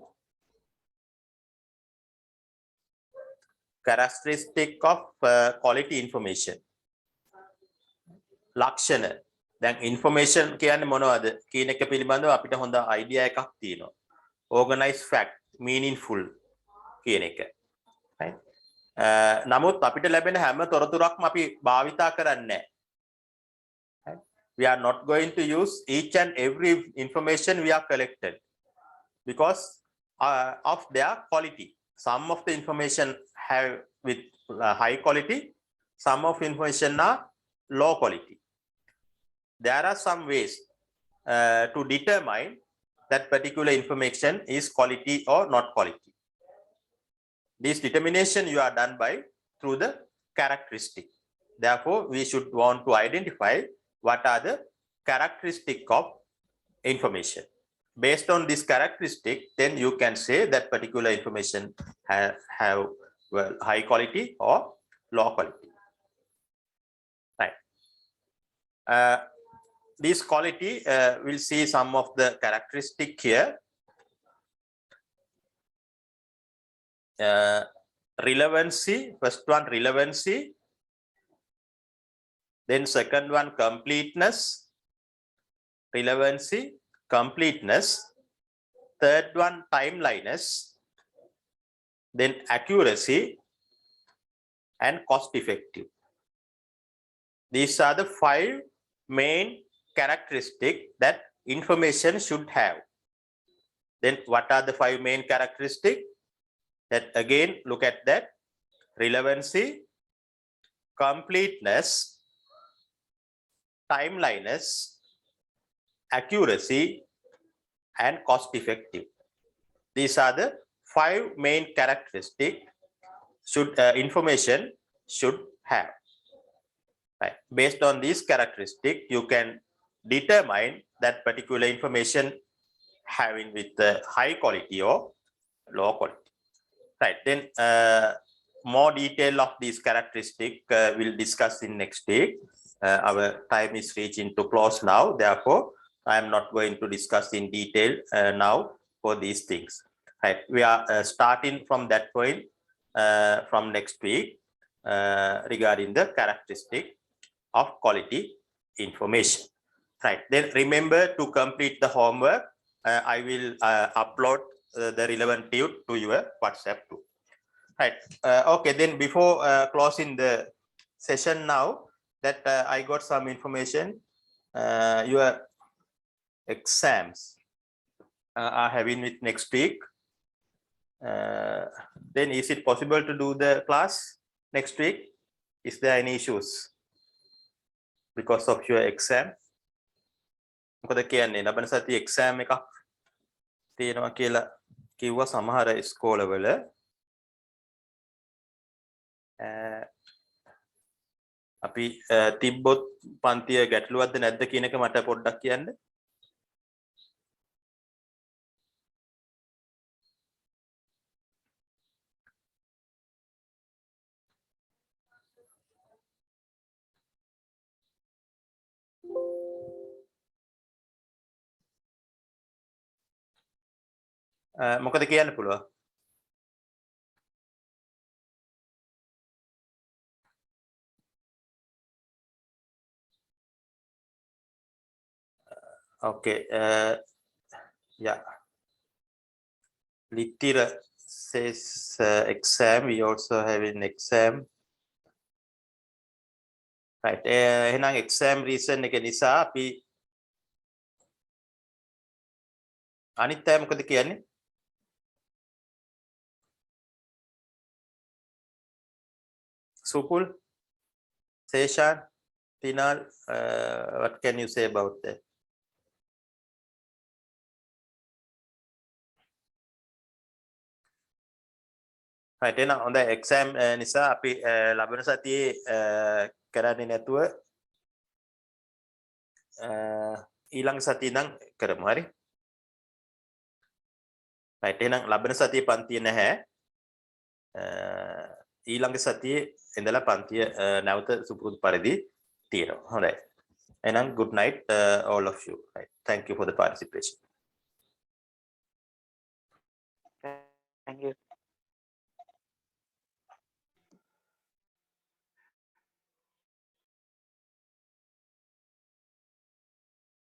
Characteristic of quality information. ලක්ෂණ. දැන් information කියන්නේ මොනවද කියන එක පිළිබඳව අපිට හොඳ idea එකක් තියෙනවා. Organized fact, meaningful කියන එක. right? නමුත් අපිට ලැබෙන හැම තොරතුරක්ම අපි භාවිතා කරන්නේ නැහැ. We are not going to use each and every information we are collected because of their quality. Some of the information have with high quality, some of information are low quality. There are some ways to determine that particular information is quality or not quality. This determination you are done by through the characteristic. Therefore, we should want to identify what are the characteristic of information. Based on this characteristic, then you can say that particular information have well, high quality or low quality. Right. This quality, we'll see some of the characteristic here. Relevancy, first one relevancy, then second one completeness, relevancy, completeness, third one timeliness, then accuracy and cost effective. These are the 5 main characteristics that information should have. Then what are the 5 main characteristics? That again, look at that: relevancy, completeness, timeliness, accuracy, and cost effective. These are the 5 main characteristics information should have. Right. Based on these characteristics, you can determine that particular information having with high quality or low quality. Right. Then more detail of these characteristics we'll discuss in next week. Our time is reaching to close now. Therefore, I am not going to discuss in detail now for these things. Right. We are starting from that point from next week regarding the characteristic of quality information. Right. Then remember to complete the homework. I will upload the relevant to your WhatsApp too. Right. Okay. Then before closing the session now, that I got some information. Your exams are having it next week. Then is it possible to do the class next week? Is there any issues because of your exam? මොකද කියන්නේ ලබන සතියේ exam එකක් තියෙනවා කියලා කිව්වා සමහර ස්කෝලවල. අපි තිබ්බොත් පන්තිය ගැටලුවක්ද නැද්ද කියන එක මට පොඩ්ඩක් කියන්න. මොකද කියන්න පුළුවන්? Okay. Yeah. Litira says exam. We also have an exam. Right. එහෙනම් exam reason එක නිසා අපි අනිත් අය මොකද කියන්නේ? Supul, Seshan, Tinal, what can you say about that? Right, එහෙනම් හොඳයි exam නිසා අපි ලබන සතියේ කරන්නේ නැතුව ඊළඟ සතියේ නම් කරමු. හරි. right, එහෙනම් ලබන සතියේ පන්තිය නැහැ. ඊළඟ සතියේ ඉඳලා පන්තිය නැවත සුපුරුදු පරිදි තියෙනවා. හොඳයි. එහෙනම් good night all of you. Right. Thank you for the participation. Thank you.